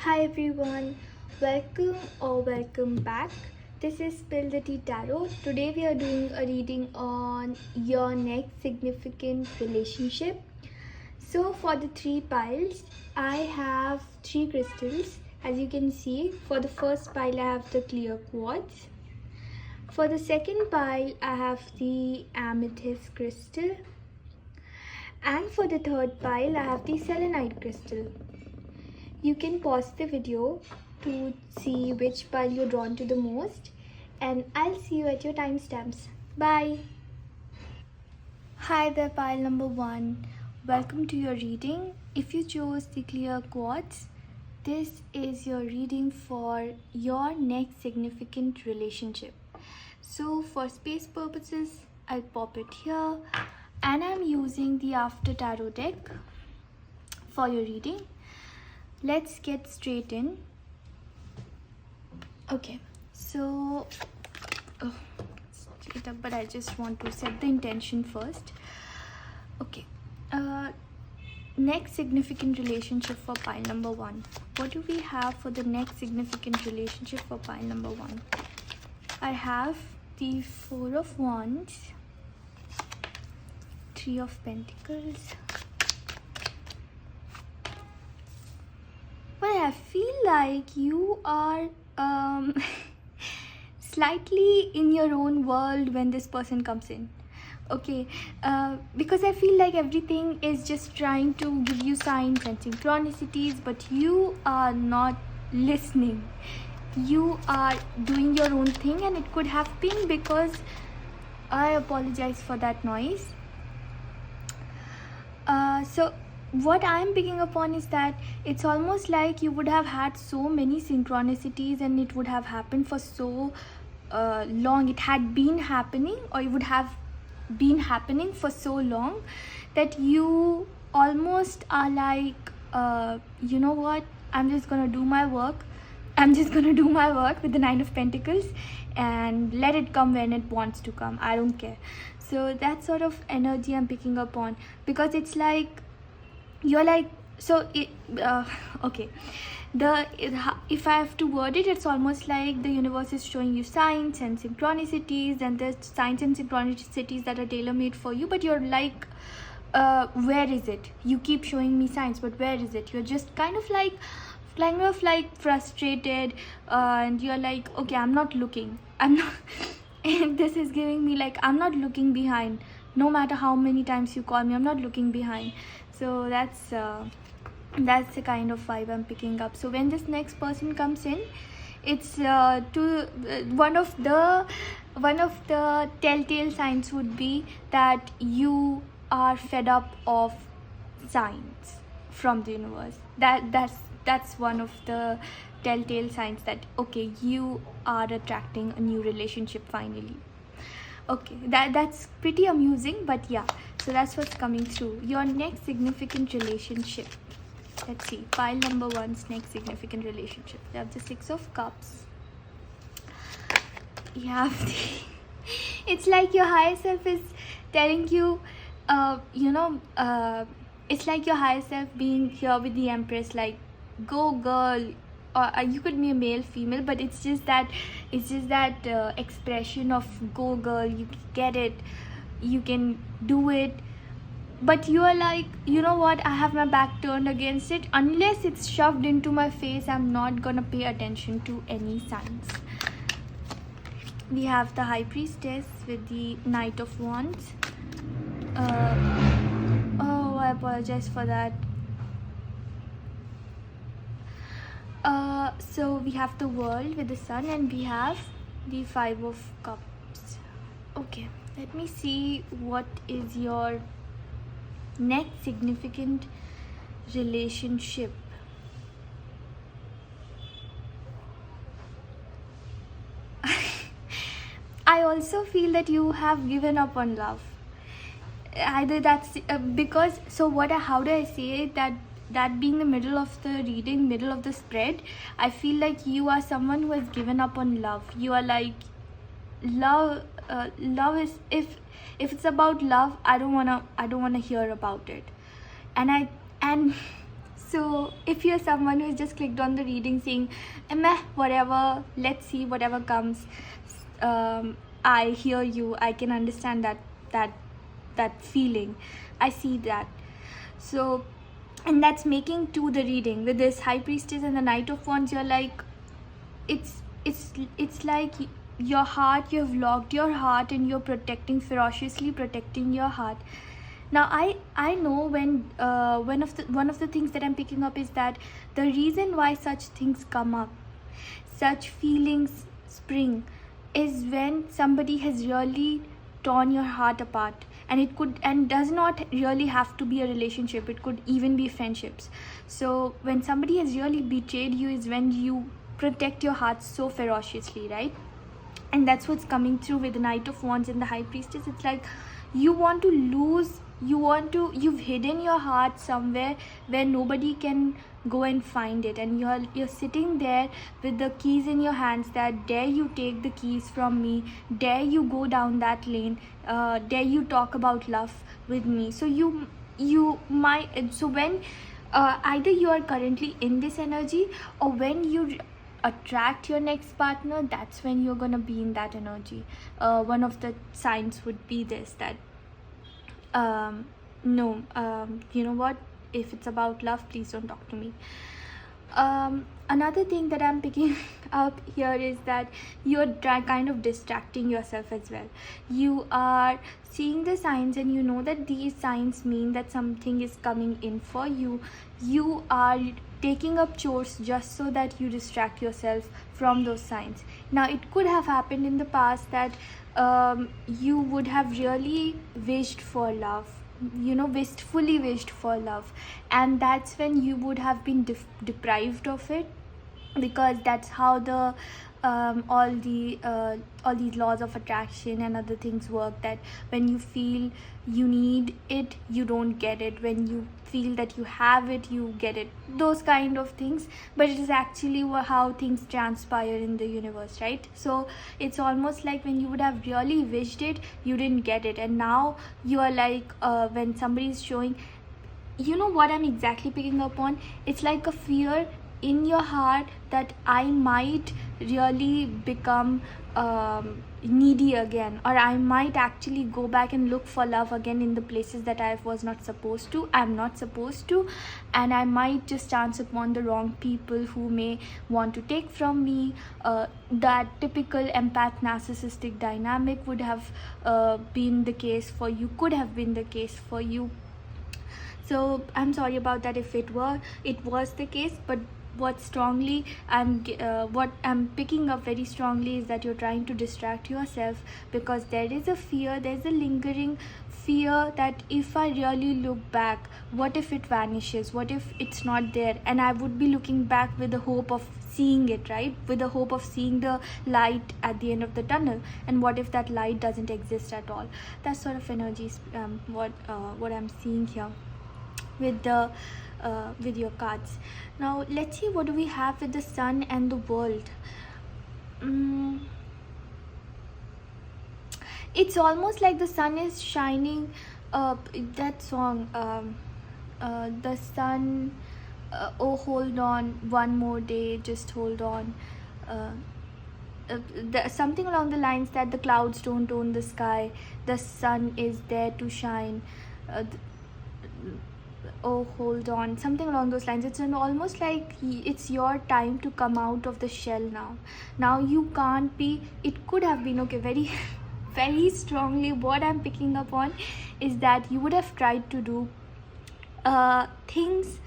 Hi everyone, welcome back. This is Spill the Tea Tarot. Today we are doing a reading on your next significant relationship. So for the three piles, I have three crystals. As you can see, for the first pile I have the clear quartz. For the second pile I have the amethyst crystal. And for the third pile I have the selenite crystal. You can pause the video to see which pile you're drawn to the most, and I'll see you at your timestamps. Bye. Hi there, pile number 1. Welcome to your reading. If you chose the clear quartz, this is your reading for your next significant relationship. So for space purposes, I'll pop it here, and I'm using the After Tarot deck for your reading. Let's get straight in. Okay, so straight up, but I just want to set the intention first. Okay, next significant relationship for pile number 1. What do we have for the next significant relationship for pile number 1? I have the Four of Wands, Three of Pentacles. But I feel like you are slightly in your own world when this person comes in. Okay, because I feel like everything is just trying to give you signs and synchronicities, but you are not listening. You are doing your own thing, and it could have been because I apologize for that noise. So what I'm picking up on is that it's almost like you would have had so many synchronicities, and it would have happened for so long. It had been happening, or it would have been happening for so long that you almost are like, you know what, I'm just gonna do my work. I'm just gonna do my work with the Nine of Pentacles and let it come when it wants to come. I don't care. So that sort of energy I'm picking up on, because it's like you're like, so it, okay, if I have to word it, it's almost like the universe is showing you signs and synchronicities, and there's signs and synchronicities that are tailor-made for you, but you're like, where is it? You keep showing me signs, but where is it? You're just kind of like frustrated, and you're like, okay, I'm not looking, I'm not and this is giving me like, I'm not looking behind. No matter how many times you call me, I'm not looking behind. So that's the kind of vibe I'm picking up. So when this next person comes in, it's one of the telltale signs would be that you are fed up of signs from the universe. That's one of the telltale signs that, okay, you are attracting a new relationship finally. Okay, that's pretty amusing, but yeah, so that's what's coming through. Your next significant relationship. Let's see, pile number 1's next significant relationship. You have the Six of Cups. You have the it's like your higher self is telling you, it's like your higher self being here with the Empress, like, go girl. Or you could be a male, female, but it's just that expression of go girl, you get it, you can do it, but you are like, you know what, I have my back turned against it. Unless it's shoved into my face, I'm not gonna pay attention to any signs. We have the High Priestess with the Knight of Wands. Oh, I apologize for that. So we have the World with the Sun, and we have the Five of Cups. Okay, let me see what is your next significant relationship. I also feel that you have given up on love. Either that's because, so how do I say it, that being the middle of the reading, middle of the spread, I feel like you are someone who has given up on love. You are like, love is, if it's about love, I don't wanna hear about it. And So if you're someone who has just clicked on the reading saying, meh, whatever, let's see whatever comes, I hear you, I can understand that feeling, I see that. So, and that's making to the reading with this High Priestess and the Knight of Wands. You're like, it's like your heart, you have locked your heart and you're ferociously protecting your heart. Now I know when one of the things that I'm picking up is that the reason why such things come up, such feelings spring, is when somebody has really torn your heart apart. And it could, and does not really have to be a relationship, it could even be friendships. So when somebody has really betrayed you is when you protect your heart so ferociously, right? And that's what's coming through with the Knight of Wands and the High Priestess. It's like you want to lose, you've hidden your heart somewhere where nobody can go and find it, and you're sitting there with the keys in your hands, that dare you take the keys from me, dare you go down that lane, dare you talk about love with me. So so when either you are currently in this energy, or when you attract your next partner, that's when you're gonna be in that energy. One of the signs would be this, that no, you know what, if it's about love, please don't talk to me. Another thing that I'm picking up here is that you're kind of distracting yourself as well. You are seeing the signs and you know that these signs mean that something is coming in for you. You are taking up chores just so that you distract yourself from those signs. Now it could have happened in the past that you would have really wished for love, wistfully wished for love, and that's when you would have been deprived of it, because that's how the all these laws of attraction and other things work, that when you feel you need it, you don't get it. When you feel that you have it, you get it. Those kind of things. But it is actually how things transpire in the universe, right? So it's almost like when you would have really wished it, you didn't get it, and now you are like, when somebody is showing, you know what I'm exactly picking up on? It's like a fear in your heart that I might really become needy again, or I might actually go back and look for love again in the places that I was not supposed to, I'm not supposed to, and I might just chance upon the wrong people who may want to take from me. That typical empath narcissistic dynamic would have been the case for you, could have been the case for you. So I'm sorry about that if it was the case, but what I'm picking up very strongly is that you're trying to distract yourself, because there's a lingering fear that if I really look back, what if it vanishes, what if it's not there, and I would be looking back with the hope of seeing it, right, with the hope of seeing the light at the end of the tunnel, and what if that light doesn't exist at all. That sort of energy is what I'm seeing here with your cards. Now let's see what do we have with the Sun and the World. It's almost like the sun is shining. That song, the sun, oh hold on, one more day, just hold on. Something along the lines that the clouds don't own the sky, the sun is there to shine. Oh hold on, something along those lines. It's almost like it's your time to come out of the shell now you can't be. It could have been okay, very very strongly what I'm picking up on is that you would have tried to do things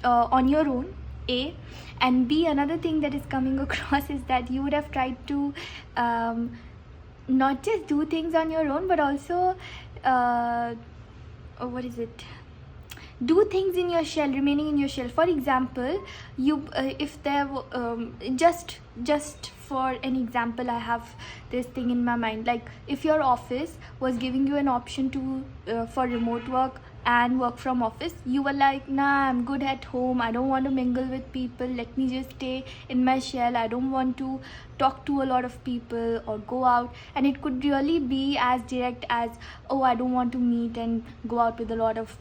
on your own, A, and B, another thing that is coming across is that you would have tried to not just do things on your own, but also what is it, do things in your shell, remaining in your shell. For example, you if there just for an example, I have this thing in my mind, like if your office was giving you an option to for remote work and work from office, you were like, nah, I'm good at home, I don't want to mingle with people, let me just stay in my shell, I don't want to talk to a lot of people or go out. And it could really be as direct as, oh, I don't want to meet and go out with a lot of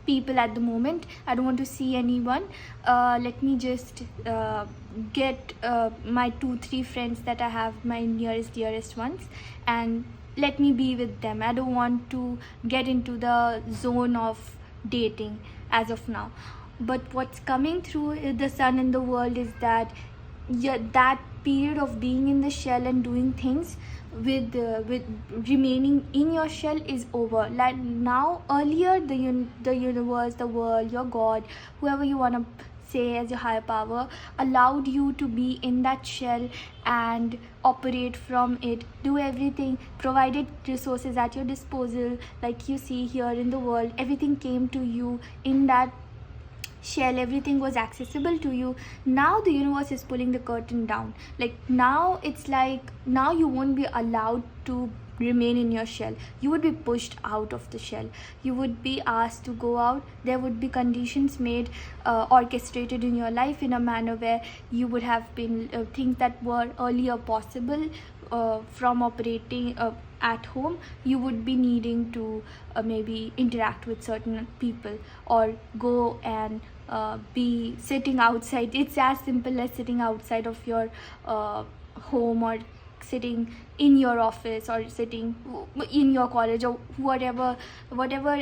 people at the moment. I don't want to see anyone. Let me just get my 2-3 friends that I have, my nearest dearest ones, and let me be with them. I don't want to get into the zone of dating as of now. But what's coming through the sun in the world is that that period of being in the shell and doing things with remaining in your shell is over. Like now, earlier the universe, the world, your God, whoever you want to say as your higher power, allowed you to be in that shell and operate from it, do everything, provided resources at your disposal. Like you see here in the world, everything came to you in that shell, everything was accessible to you. Now the universe is pulling the curtain down. Like now it's like, now you won't be allowed to remain in your shell. You would be pushed out of the shell. You would be asked to go out. There would be conditions made, orchestrated in your life in a manner where you would have been things that were earlier possible from operating at home, you would be needing to maybe interact with certain people or go and be sitting outside. It's as simple as sitting outside of your home, or sitting in your office, or sitting in your college, or whatever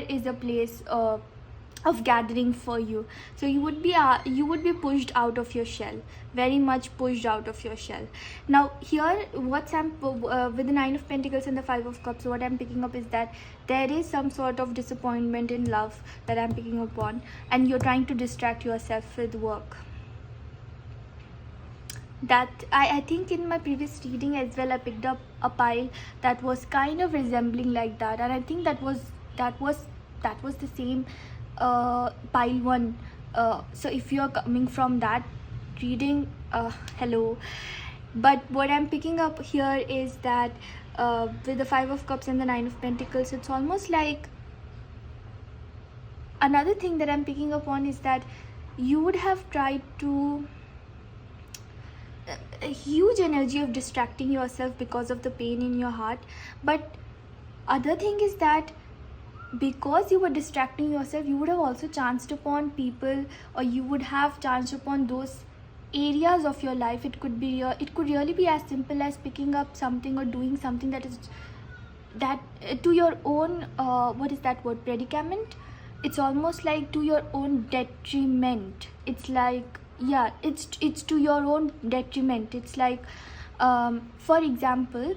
is a place of gathering for you. So you would be pushed out of your shell, very much pushed out of your shell. Now here, what's with the 9 of Pentacles and the 5 of Cups, what I'm picking up is that there is some sort of disappointment in love that I'm picking up on, and you're trying to distract yourself with work. That I think in my previous reading as well, I picked up a pile that was kind of resembling like that, and I think that was the same pile 1. So if you're coming from that reading, hello. But what I'm picking up here is that with the 5 of Cups and the 9 of Pentacles, it's almost like, another thing that I'm picking up on is that you would have tried to a huge energy of distracting yourself because of the pain in your heart. But other thing is that because you were distracting yourself, you would have also chanced upon people, or you would have chanced upon those areas of your life. It could really be as simple as picking up something or doing something that to your own what is that word, predicament. It's almost like to your own detriment. It's like, yeah, it's to your own detriment. It's like, for example,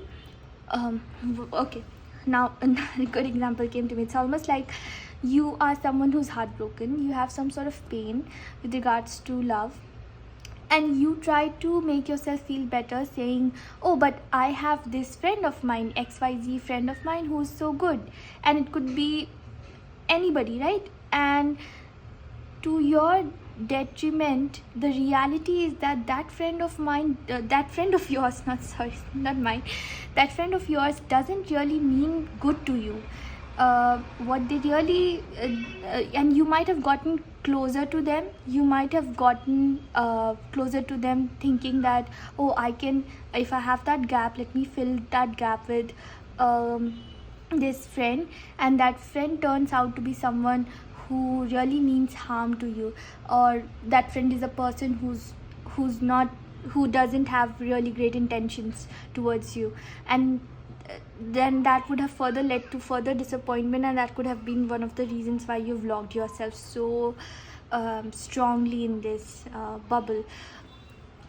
okay, now a good example came to me. It's almost like you are someone who's heartbroken. You have some sort of pain with regards to love, and you try to make yourself feel better, saying, oh, but I have this friend of mine, XYZ friend of mine, who's so good. And it could be anybody, right? And to your detriment, the reality is that friend of mine, that friend of yours, not mine, that friend of yours doesn't really mean good to you. What they really and you might have gotten closer to them. You might have gotten closer to them, thinking that, oh, I can, if I have that gap, let me fill that gap with this friend. And that friend turns out to be someone who really means harm to you, or that friend is a person who doesn't have really great intentions towards you. And then that would have further led to further disappointment, and that could have been one of the reasons why you've locked yourself so strongly in this bubble.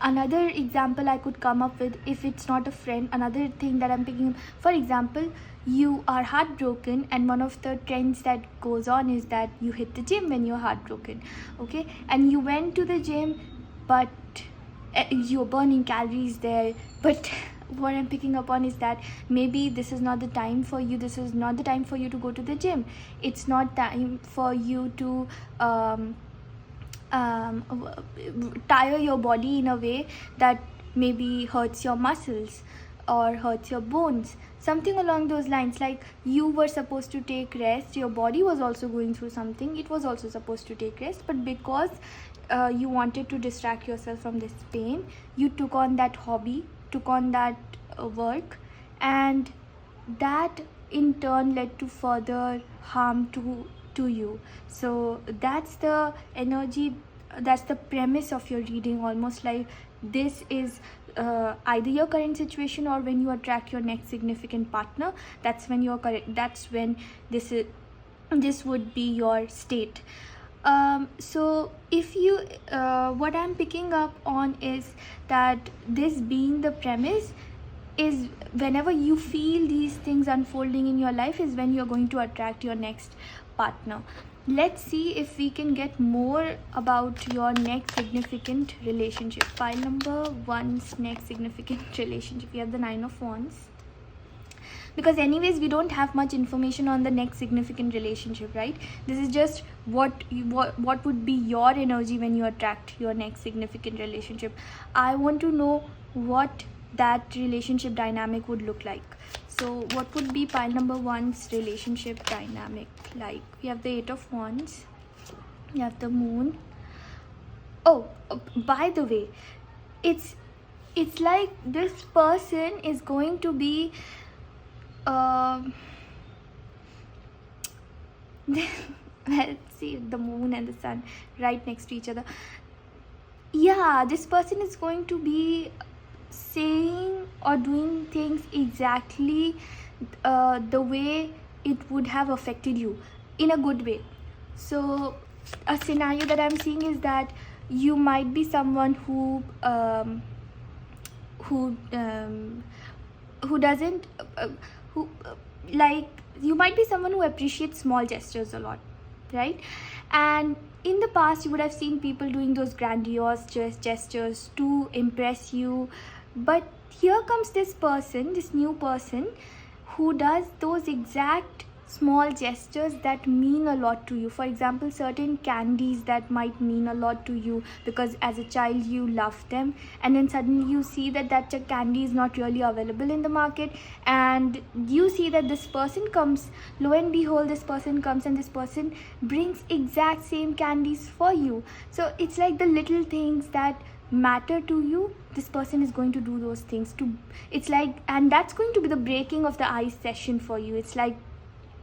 Another example I could come up with, if it's not a friend, another thing that I'm picking up, for example, you are heartbroken, and one of the trends that goes on is that you hit the gym when you're heartbroken, okay? And you went to the gym, but you're burning calories there. But what I'm picking up on is that maybe this is not the time for you. This is not the time for you to go to the gym. It's not time for you to tire your body in a way that maybe hurts your muscles or hurts your bones, something along those lines. Like, you were supposed to take rest, your body was also going through something, it was also supposed to take rest, but because you wanted to distract yourself from this pain, you took on that hobby, took on that work, and that in turn led to further harm to to you. So that's the energy, that's the premise of your reading. Almost like this is either your current situation, or when you attract your next significant partner, that's when you're correct, that's when this would be your state. So if you what I'm picking up on is that this being the premise is whenever you feel these things unfolding in your life is when you're going to attract your next partner. Let's see if we can get more about your next significant relationship. Pile number 1's next significant relationship. We have the 9 of Wands. Because anyways, we don't have much information on the next significant relationship, right? This is just what would be your energy when you attract your next significant relationship. I want to know what that relationship dynamic would look like. So what would be pile number 1's relationship dynamic like? We have the 8 of Wands, you have the Moon. Oh, by the way, it's like this person is going to be let's see, the Moon and the Sun right next to each other. Yeah, this person is going to be saying or doing things exactly the way it would have affected you, in a good way. So a scenario that I'm seeing is that you might be someone who doesn't like, you might be someone who appreciates small gestures a lot, right? And in the past you would have seen people doing those grandiose gestures to impress you, but here comes this person, this new person, who does those exact small gestures that mean a lot to you. For example, certain candies that might mean a lot to you because as a child you loved them, and then suddenly you see that candy is not really available in the market, and you see that this person comes, lo and behold, this person comes and this person brings exact same candies for you. So it's like the little things that matter to you, this person is going to do those things to, it's like, and that's going to be the breaking of the ice session for you. It's like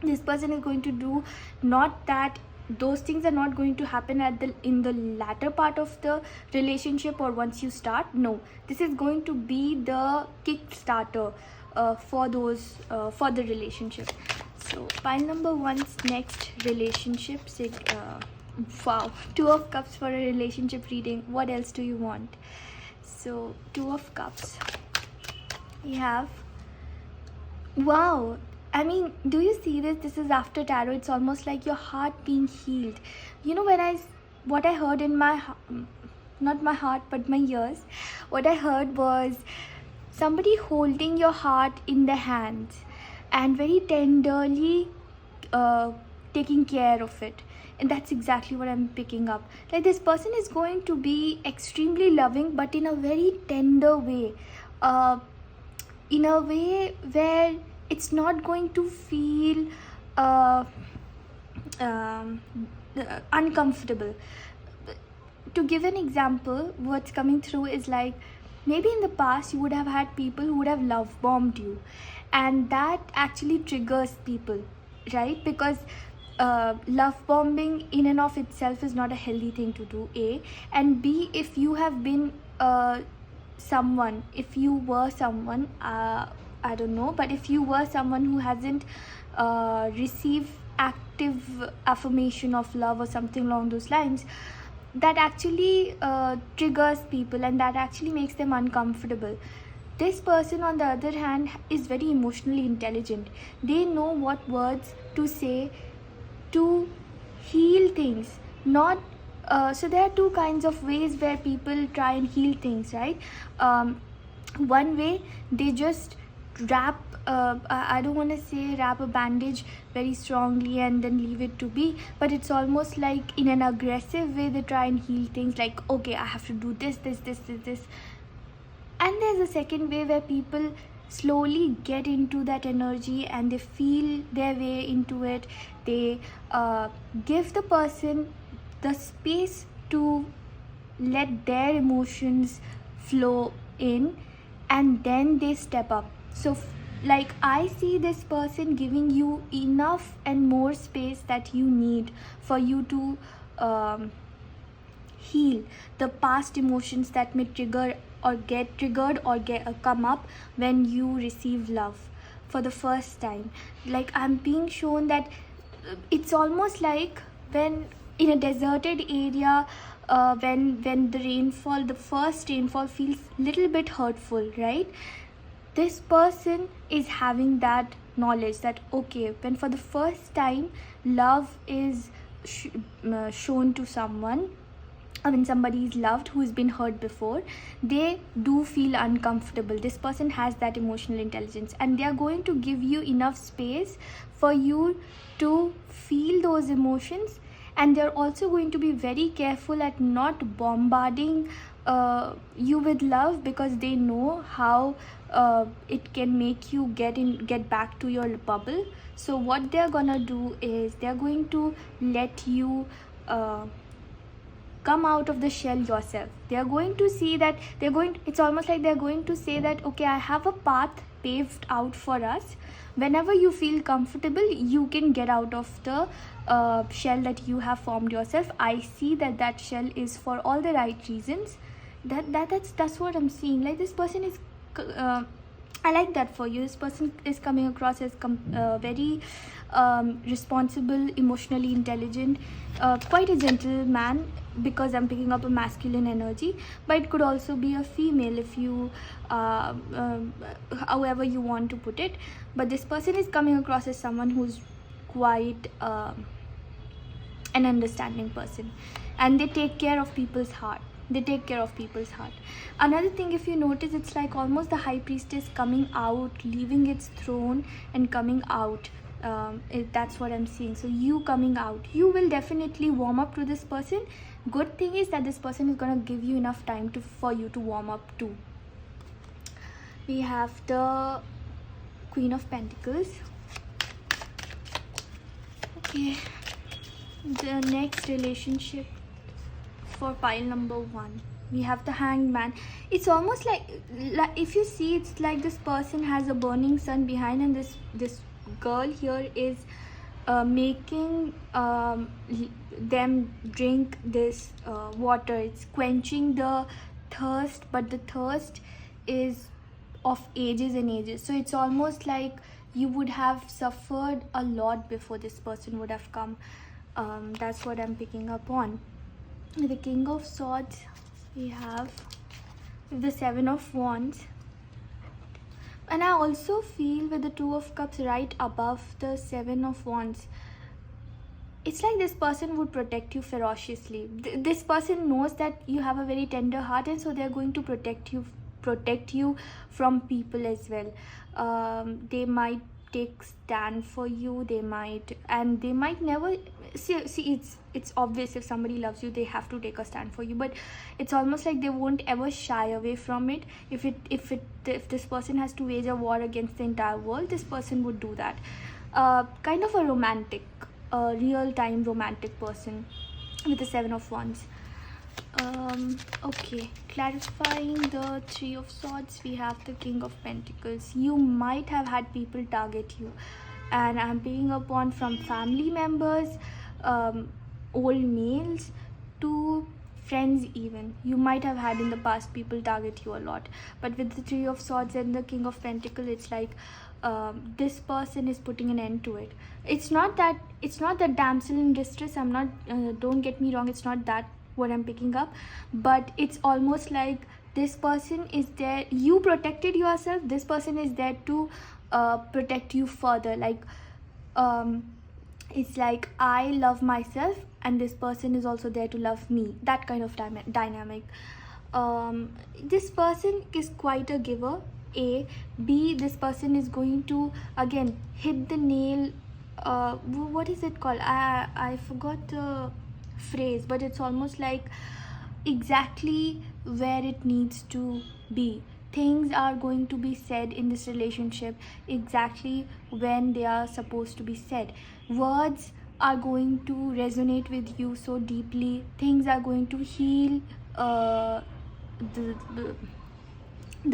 this person is going to do, not that those things are not going to happen in the latter part of the relationship or once you start. No, this is going to be the kickstarter for the relationship. So pile number 1's next relationship, wow, 2 of Cups for a relationship reading. What else do you want? So 2 of Cups, we have, wow, I mean, do you see this? This is after tarot. It's almost like your heart being healed. You know, what I heard in my, not my heart, but my ears, what I heard was somebody holding your heart in their hands and very tenderly taking care of it. And that's exactly what I'm picking up. Like, this person is going to be extremely loving, but in a very tender way. In a way where it's not going to feel uncomfortable. To give an example, what's coming through is like, maybe in the past you would have had people who would have love bombed you, and that actually triggers people, right? Because love bombing in and of itself is not a healthy thing to do, A, and B, if you have been someone, if you were someone, I don't know, but if you were someone who hasn't received active affirmation of love or something along those lines, that actually triggers people and that actually makes them uncomfortable. This person, on the other hand, is very emotionally intelligent. They know what words to say to heal things. Not so there are 2 kinds of ways where people try and heal things, right? One way, they just wrap I don't want to say wrap a bandage very strongly and then leave it to be, but it's almost like in an aggressive way they try and heal things, like, okay, I have to do this. And there's a second way where people slowly get into that energy and they feel their way into it. They give the person the space to let their emotions flow in, and then they step up. So like I see this person giving you enough and more space that you need for you to heal the past emotions that may trigger or get triggered or come up when you receive love for the first time. Like I'm being shown that it's almost like when in a deserted area, when the first rainfall feels little bit hurtful, right? This person is having that knowledge that okay, when for the first time love is shown to someone, when somebody is loved who's been hurt before, they do feel uncomfortable. This person has that emotional intelligence, and they are going to give you enough space for you to feel those emotions, and they're also going to be very careful at not bombarding you with love, because they know how it can make you get back to your bubble. So what they're gonna do is they're going to let you come out of the shell yourself. They are going to see that it's almost like they're going to say that okay, I have a path paved out for us. Whenever you feel comfortable, you can get out of the shell that you have formed yourself. I see that shell is for all the right reasons. That's what I'm seeing. Like this person is I like that for you. This person is coming across as very responsible, emotionally intelligent, quite a gentleman, because I'm picking up a masculine energy, but it could also be a female if you however you want to put it. But this person is coming across as someone who's quite an understanding person, and they take care of people's heart. Another thing, if you notice, it's like almost the high priestess coming out, leaving its throne and coming out. That's what I'm seeing. So you coming out, you will definitely warm up to this person. Good thing is that this person is gonna give you enough time for you to warm up too. We have the Queen of Pentacles. Okay, the next relationship for pile number 1, we have the Hanged Man. It's almost like if you see, it's like this person has a burning sun behind, and this girl here is making them drink this water. It's quenching the thirst, but the thirst is of ages and ages. So it's almost like you would have suffered a lot before this person would have come. That's what I'm picking up on. The King of Swords, we have the Seven of Wands, and I also feel with the Two of Cups right above the Seven of Wands, it's like this person would protect you ferociously. This person knows that you have a very tender heart, and so they're going to protect you from people as well. They might take stand for you, they might never see it's obvious, if somebody loves you, they have to take a stand for you, but it's almost like they won't ever shy away from it. If this person has to wage a war against the entire world, this person would do that. Kind of a romantic, real-time romantic person with the Seven of Wands. Okay, clarifying the Three of Swords, we have the King of Pentacles. You might have had people target you, and I'm picking up on from family members, old males, to friends even. You might have had in the past people target you a lot, but with the Three of Swords and the King of Pentacles, it's like this person is putting an end to it. It's not that damsel in distress. I'm not, don't get me wrong, it's not that what I'm picking up, but it's almost like this person is there. You protected yourself, this person is there to protect you further. Like it's like I love myself, and this person is also there to love me. That kind of dynamic. This person is quite a giver. A. B. This person is going to again hit the nail. What is it called? I forgot the phrase, but it's almost like exactly where it needs to be. Things are going to be said in this relationship exactly when they are supposed to be said. Words are going to resonate with you so deeply. Things are going to heal the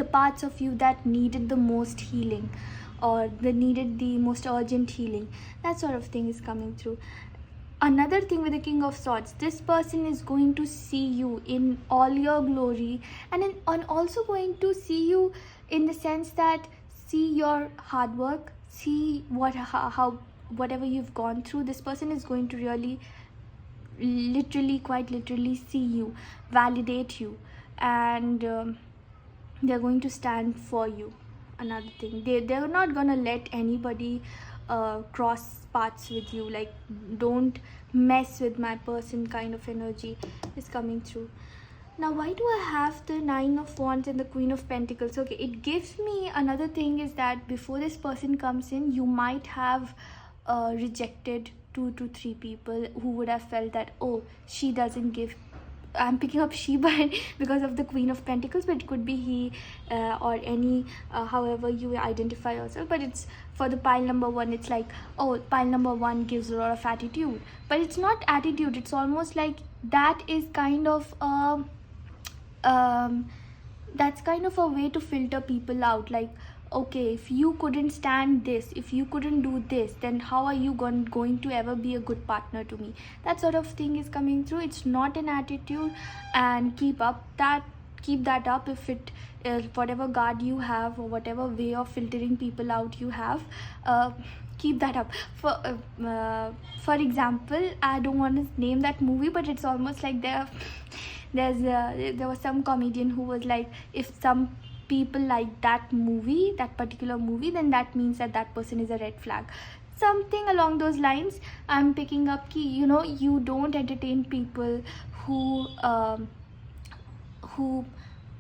parts of you that needed the most healing. or they needed the most urgent healing. That sort of thing is coming through. Another thing with the King of Swords, this person is going to see you in all your glory, and also going to see you in the sense that see your hard work, see how whatever you've gone through. This person is going to really quite literally see you, validate you, and they're going to stand for you. Another thing, they're not gonna let anybody cross paths with you, like don't mess with my person kind of energy is coming through. Now, why do I have the Nine of Wands and the Queen of Pentacles? Okay, it gives me another thing is that before this person comes in, you might have rejected 2 to 3 people who would have felt that, oh, she doesn't give. I'm picking up she but because of the Queen of Pentacles, but it could be he or any however you identify yourself. But it's for the pile number 1, it's like, oh, pile number 1 gives a lot of attitude, but it's not attitude. It's almost like that is kind of that's kind of a way to filter people out. Like, okay, if you couldn't stand this, if you couldn't do this, then how are you going to ever be a good partner to me? That sort of thing is coming through. It's not an attitude, and keep that up. If it whatever guard you have or whatever way of filtering people out you have, keep that up. For example, I don't want to name that movie, but it's almost like there was some comedian who was like, if some people like that particular movie, then that means that person is a red flag, something along those lines. I'm picking up key, you don't entertain people who are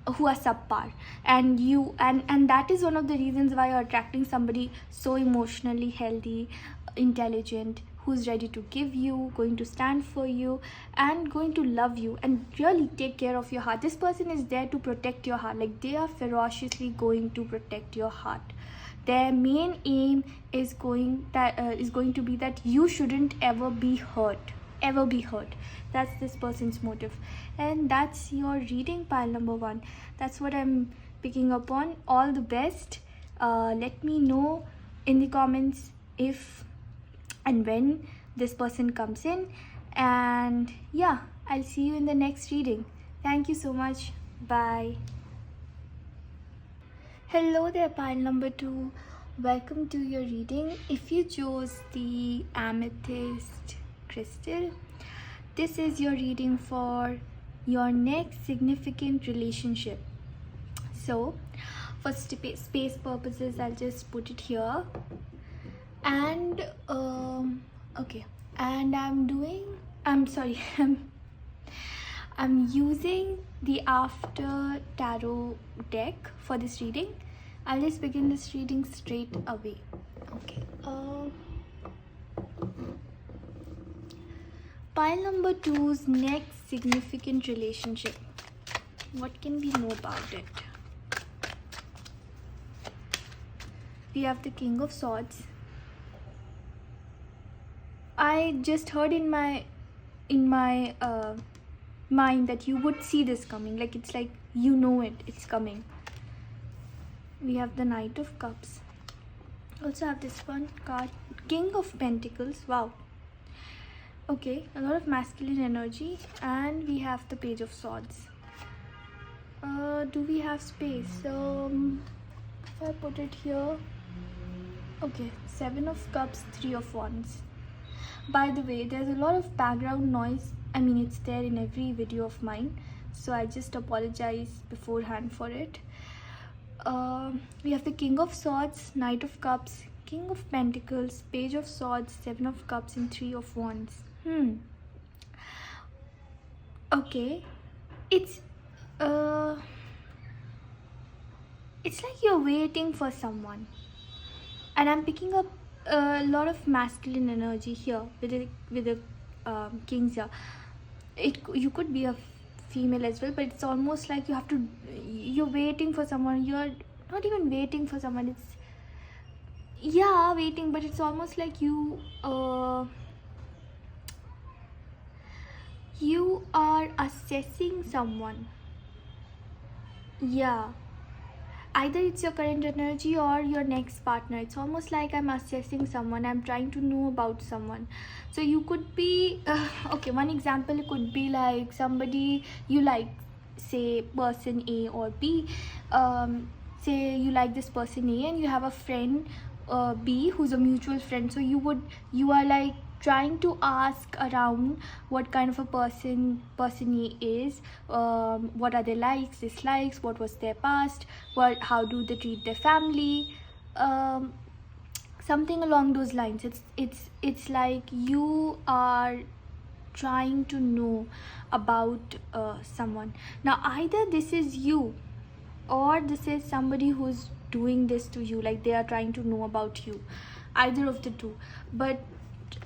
subpar, and that is one of the reasons why you're attracting somebody so emotionally healthy, intelligent, who's ready to give you, going to stand for you, and going to love you and really take care of your heart. This person is there to protect your heart. Like, they are ferociously going to protect your heart. Their main aim is going to be that you shouldn't ever be hurt. That's this person's motive. And that's your reading, pile number 1. That's what I'm picking up on. All the best. Let me know in the comments if and when this person comes in, and yeah, I'll see you in the next reading. Thank you so much. Bye. Hello there, pile number 2. Welcome to your reading. If you chose the amethyst crystal, this is your reading for your next significant relationship. So for space purposes, I'll just put it here. And okay, and I'm using the After Tarot deck for this reading. I'll just begin this reading straight away. Okay, pile number 2's next significant relationship. What can we know about it? We have the King of Swords. I just heard in my mind that you would see this coming. Like, it's like it's coming. We have the Knight of Cups. Also have this one card, King of Pentacles. Wow. Okay, a lot of masculine energy, and we have the Page of Swords. Do we have space? If I put it here, okay, 7 of Cups, 3 of Wands. By the way, there's a lot of background noise. I mean, it's there in every video of mine, so I just apologize beforehand for it. We have the King of Swords, Knight of Cups, King of Pentacles, Page of Swords, 7 of Cups, and 3 of Wands. Okay, it's like you're waiting for someone, and I'm picking up a lot of masculine energy here with the kings here. You could be a female as well, but it's almost like you're waiting for someone. You're not even waiting for someone. It's waiting, but it's almost like you are assessing someone. Yeah, either it's your current energy or your next partner. It's almost like I'm assessing someone, I'm trying to know about someone. So you could be okay, one example could be like somebody you like, say person A or B. Say you like this person A and you have a friend B who's a mutual friend. So you are like trying to ask around what kind of a person A is, what are their likes, dislikes, what was their past, how do they treat their family, something along those lines. It's like you are trying to know about someone. Now either this is you or this is somebody who's doing this to you, like they are trying to know about you, either of the two. But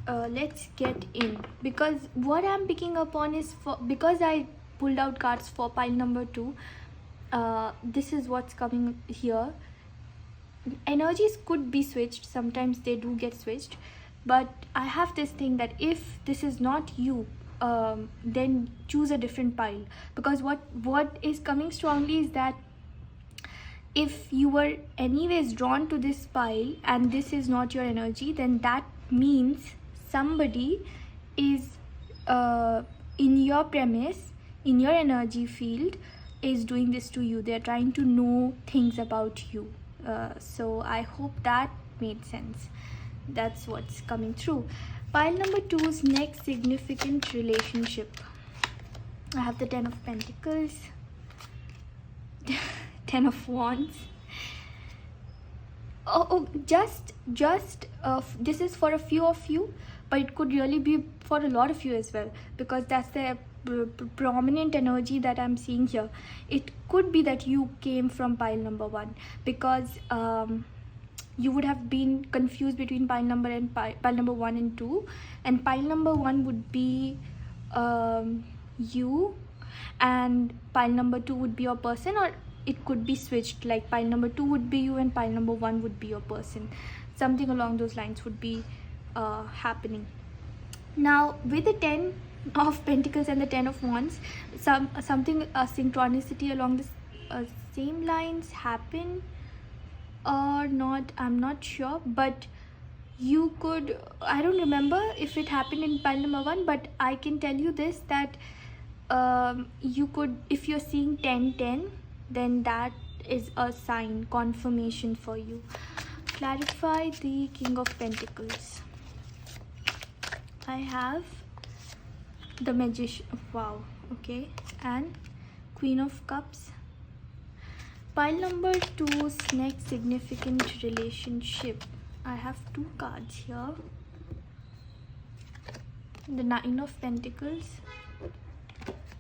let's get in, because what I'm picking up on is, because I pulled out cards for pile number 2, this is what's coming here. Energies could be switched, sometimes they do get switched, but I have this thing that if this is not you, then choose a different pile. Because what is coming strongly is that if you were anyways drawn to this pile and this is not your energy, then that means somebody is in your premise, in your energy field, is doing this to you. They're trying to know things about you. So I hope that made sense. That's what's coming through. Pile number 2's next significant relationship. I have the 10 of Pentacles, 10 of Wands. Just this is for a few of you, but it could really be for a lot of you as well, because that's the prominent energy that I'm seeing here. It could be that you came from pile number 1, because you would have been confused between pile number 1 and 2, and pile number 1 would be you, and pile number 2 would be your person, or it could be switched, like pile number 2 would be you and pile number 1 would be your person. Something along those lines would be happening. Now with the 10 of Pentacles and the 10 of Wands, something synchronicity along the same lines happen or not, I'm not sure, but you could, I don't remember if it happened in pile number 1, but I can tell you this, that you could, if you're seeing 10-10, then that is a sign, confirmation for you. Clarify the King of Pentacles. I have the Magician, wow, okay, and Queen of Cups. Pile number 2's next significant relationship. I have 2 cards here. The 9 of Pentacles,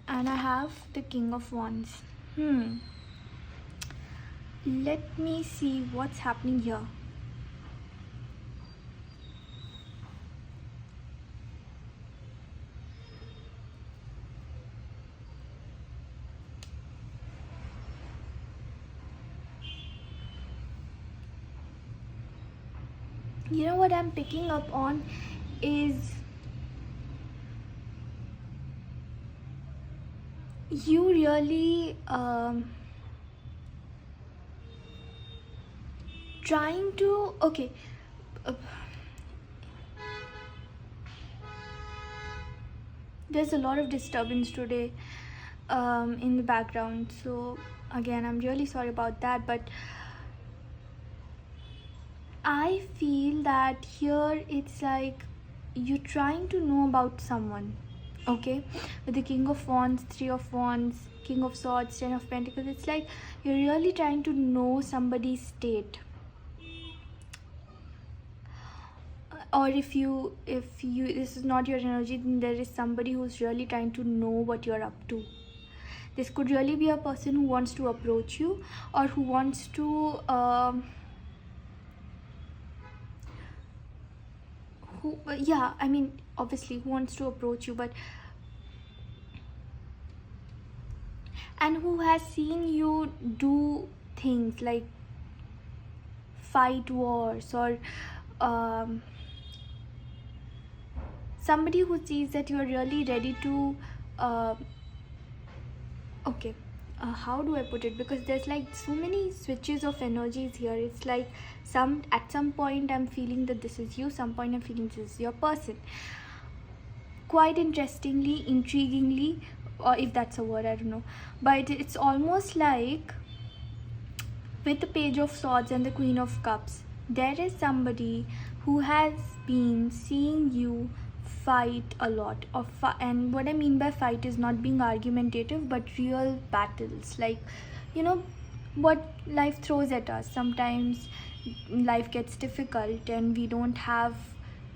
and I have the King of Wands. Let me see what's happening here. You know what I'm picking up on is you really trying to, okay, there's a lot of disturbance today in the background, so again I'm really sorry about that, but I feel that here it's like you're trying to know about someone, okay? With the King of Wands, 3 of Wands, King of Swords, 10 of Pentacles, it's like you're really trying to know somebody's state. Or if you this is not your energy, then there is somebody who's really trying to know what you're up to. This could really be a person who wants to approach you, or who wants to yeah, I mean, obviously who wants to approach you, but and who has seen you do things like fight wars, or somebody who sees that you're really ready to okay, how do I put it, because there's like so many switches of energies here. It's like at some point I'm feeling that this is you, some point I'm feeling this is your person. Quite interestingly, intriguingly, or if that's a word, I don't know, but it's almost like with the Page of Swords and the Queen of Cups, there is somebody who has been seeing you fight a lot and what I mean by fight is not being argumentative, but real battles. Like, you know what life throws at us. Sometimes life gets difficult and we don't have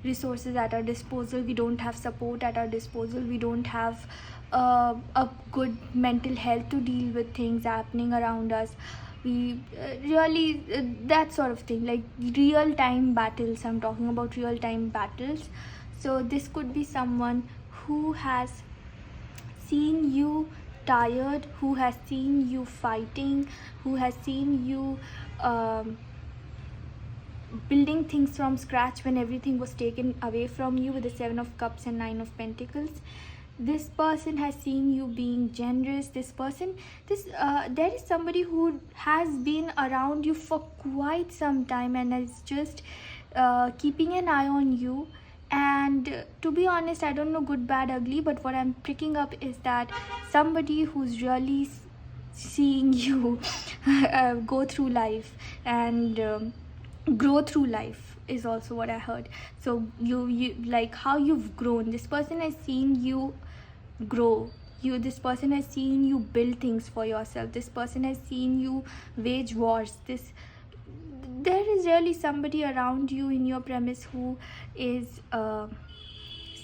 resources at our disposal, we don't have support at our disposal, we don't have a good mental health to deal with things happening around us. We really that sort of thing, like real time battles. I'm talking about real time battles. So this could be someone who has seen you tired, who has seen you fighting, who has seen you building things from scratch when everything was taken away from you with the 7 of Cups and 9 of Pentacles. This person has seen you being generous. There is somebody who has been around you for quite some time and is just keeping an eye on you. And to be honest, I don't know good, bad, ugly, but what I'm picking up is that somebody who's really seeing you go through life and grow through life is also what I heard. So you like how you've grown. This person has seen you grow. This person has seen you build things for yourself. This person has seen you wage wars. There is really somebody around you in your premise who is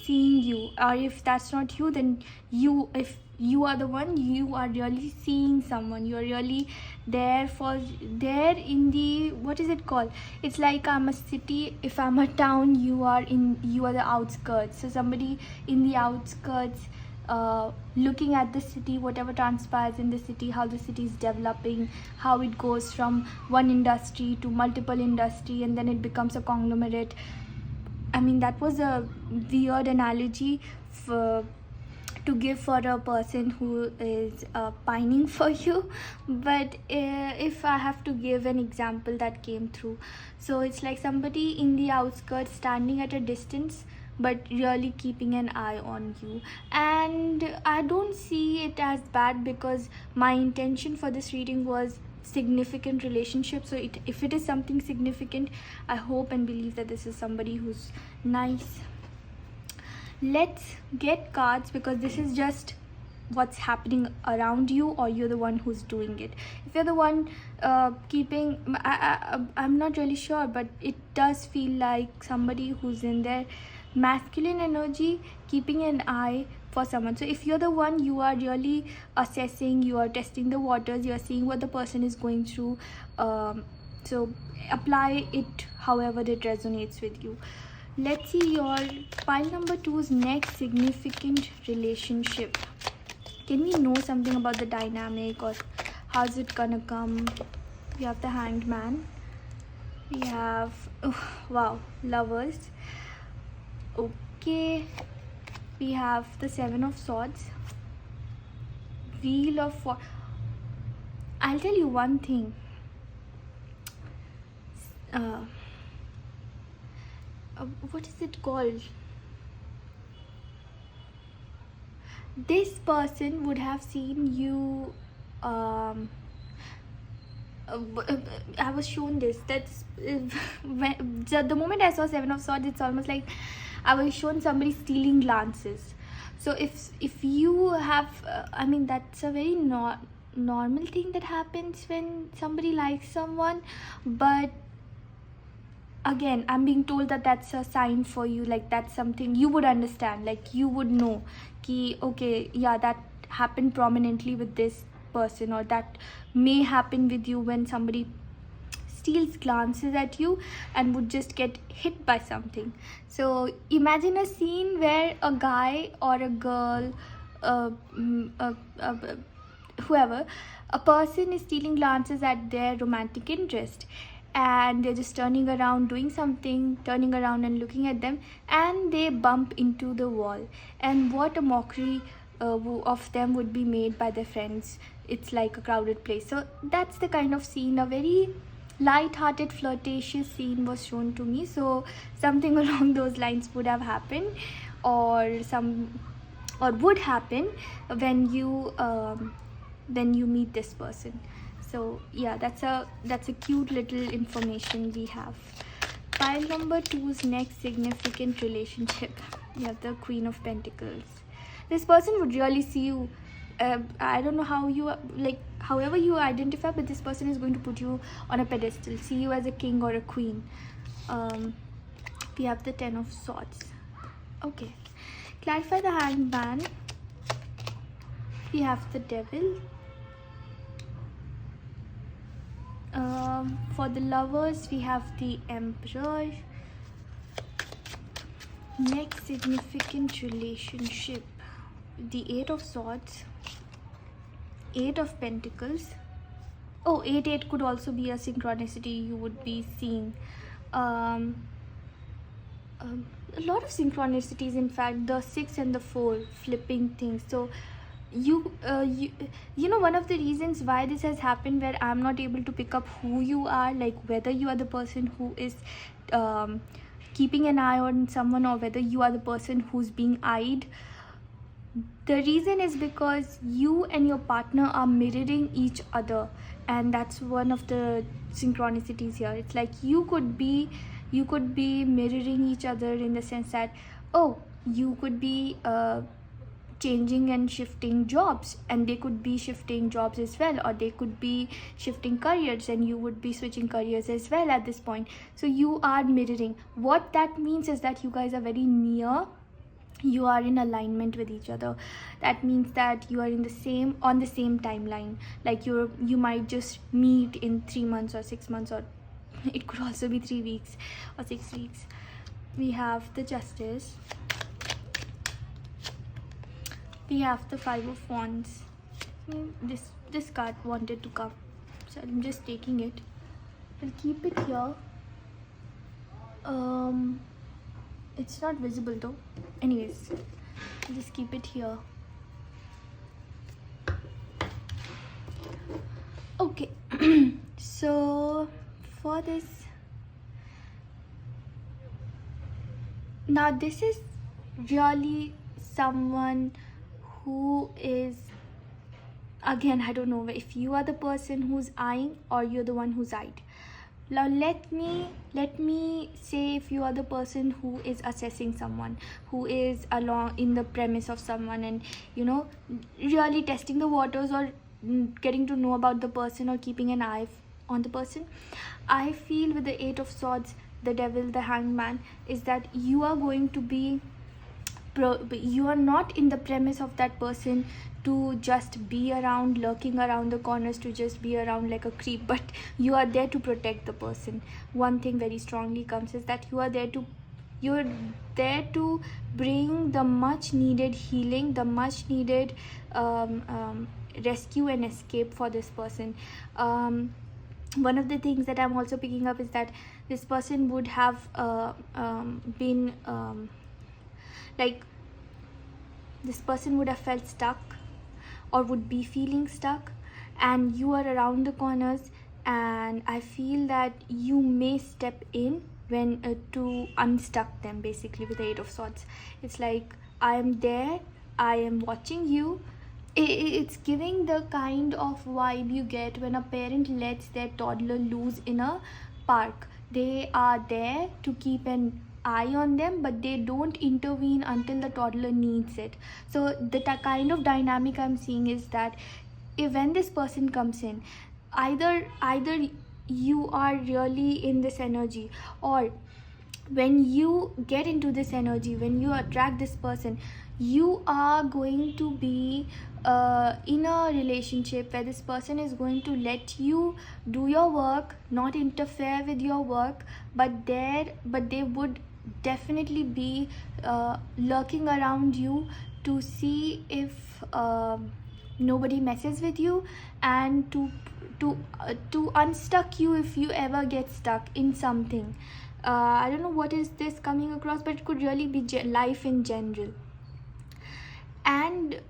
seeing you, or if that's not you, then if you are the one, you are really seeing someone. You're really there in the, what is it called, it's like I'm a city, if I'm a town, you are the outskirts. So somebody in the outskirts, looking at the city, whatever transpires in the city, how the city is developing, how it goes from one industry to multiple industry, and then it becomes a conglomerate. I mean, that was a weird analogy to give for a person who is pining for you, but if I have to give an example that came through, so it's like somebody in the outskirts standing at a distance but really keeping an eye on you. And I don't see it as bad, because my intention for this reading was significant relationship. So if it is something significant, I hope and believe that this is somebody who's nice. Let's get cards, because this is just what's happening around you, or you're the one who's doing it. If you're the one keeping, I'm not really sure, but it does feel like somebody who's in their masculine energy, keeping an eye for someone. So if you're the one, you are really assessing, you are testing the waters, you are seeing what the person is going through. So apply it however it resonates with you. Let's see your pile number 2's next significant relationship. Can we know something about the dynamic, or how's it gonna come? We have the Hanged Man. We have, wow, Lovers. Okay. We have the 7 of Swords. Wheel of Fortune. I'll tell you one thing. What is it called? This person would have seen you. I was shown this. That's the moment I saw 7 of Swords, it's almost like I was shown somebody stealing glances. So if you have, I mean, that's a very normal thing that happens when somebody likes someone, but again, I'm being told that that's a sign for you, like that's something you would understand, like you would know ki, okay, yeah, that happened prominently with this person, or that may happen with you when somebody steals glances at you and would just get hit by something. So imagine a scene where a guy or a girl, whoever, a person is stealing glances at their romantic interest, and they're just turning around, doing something, turning around and looking at them, and they bump into the wall. And what a mockery of them would be made by their friends. It's like a crowded place. So that's the kind of scene, a very light-hearted, flirtatious scene was shown to me. So something along those lines would have happened, or would happen when you meet this person. So yeah, that's a cute little information we have. Pile number 2's next significant relationship. You have the Queen of Pentacles. This person would really see you. I don't know how you, like, however you identify, but this person is going to put you on a pedestal, see you as a king or a queen. We have the Ten of Swords. Okay, clarify the Hangman. We have the Devil. For the lovers, we have the Emperor. Next significant relationship, the Eight of Swords, Eight of Pentacles. Oh, 8 could also be a synchronicity you would be seeing. A lot of synchronicities, in fact, the 6 and the 4 flipping things. So you know, one of the reasons why this has happened, where I'm not able to pick up who you are, like whether you are the person who is keeping an eye on someone, or whether you are the person who's being eyed. The reason is because you and your partner are mirroring each other, and that's one of the synchronicities here. It's like you could be mirroring each other, in the sense that, oh, you could be changing and shifting jobs, and they could be shifting jobs as well, or they could be shifting careers, and you would be switching careers as well at this point. So you are mirroring. What that means is that you guys are very near, you are in alignment with each other. That means that you are on the same timeline. Like you might just meet in 3 months or 6 months, or it could also be 3 weeks or 6 weeks. We have the Justice. We have the Five of Wands. This card wanted to come, so I'm just taking it. I'll keep it here. It's not visible though. Anyways, I'll just keep it here. Okay. So for this, now this is really someone who is, again, I don't know if you are the person who's eyeing or you're the one who's eyed. Now let me say, if you are the person who is assessing someone, who is along in the premise of someone, and you know, really testing the waters, or getting to know about the person, or keeping an eye on the person, I feel with the Eight of Swords, the Devil, the Hangman, is that you are going to be you are not in the premise of that person to just be around, lurking around the corners, to just be around like a creep, but you are there to protect the person. One thing very strongly comes is that you're there to bring the much needed healing, the much needed rescue and escape for this person. One of the things that I'm also picking up is that this person would have been like, this person would have felt stuck, or would be feeling stuck, and you are around the corners, and I feel that you may step in when to unstuck them, basically, with the Eight of Swords. It's like, I am there, I am watching you. It's giving the kind of vibe you get when a parent lets their toddler loose in a park. They are there to keep an eye on them, but they don't intervene until the toddler needs it. So the kind of dynamic I'm seeing is that when this person comes in, either you are really in this energy, or when you get into this energy, when you attract this person, you are going to be in a relationship where this person is going to let you do your work, not interfere with your work, but they would definitely be lurking around you to see if nobody messes with you, and to unstuck you if you ever get stuck in something. I don't know what is this coming across, but it could really be life in general. And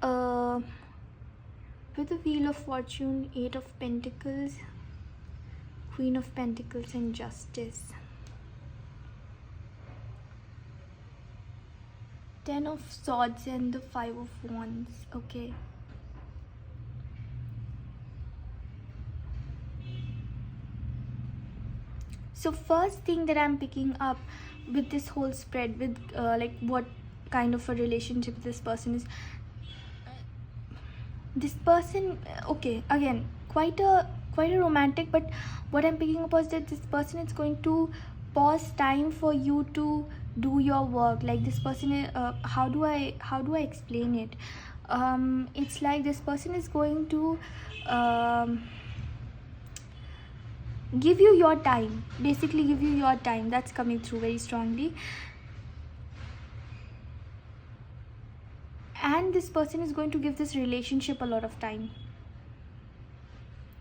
with the Wheel of Fortune, 8 of Pentacles, Queen of Pentacles, and Justice. 10 of Swords and the 5 of Wands. Okay. So first thing that I'm picking up with this whole spread, with like what kind of a relationship this person is. This person, okay, again, quite a romantic, but what I'm picking up is that this person is going to pause time for you to do your work. Like this person is, how do I explain it? It's like this person is going to give you your time, basically give you your time. That's coming through very strongly. And this person is going to give this relationship a lot of time.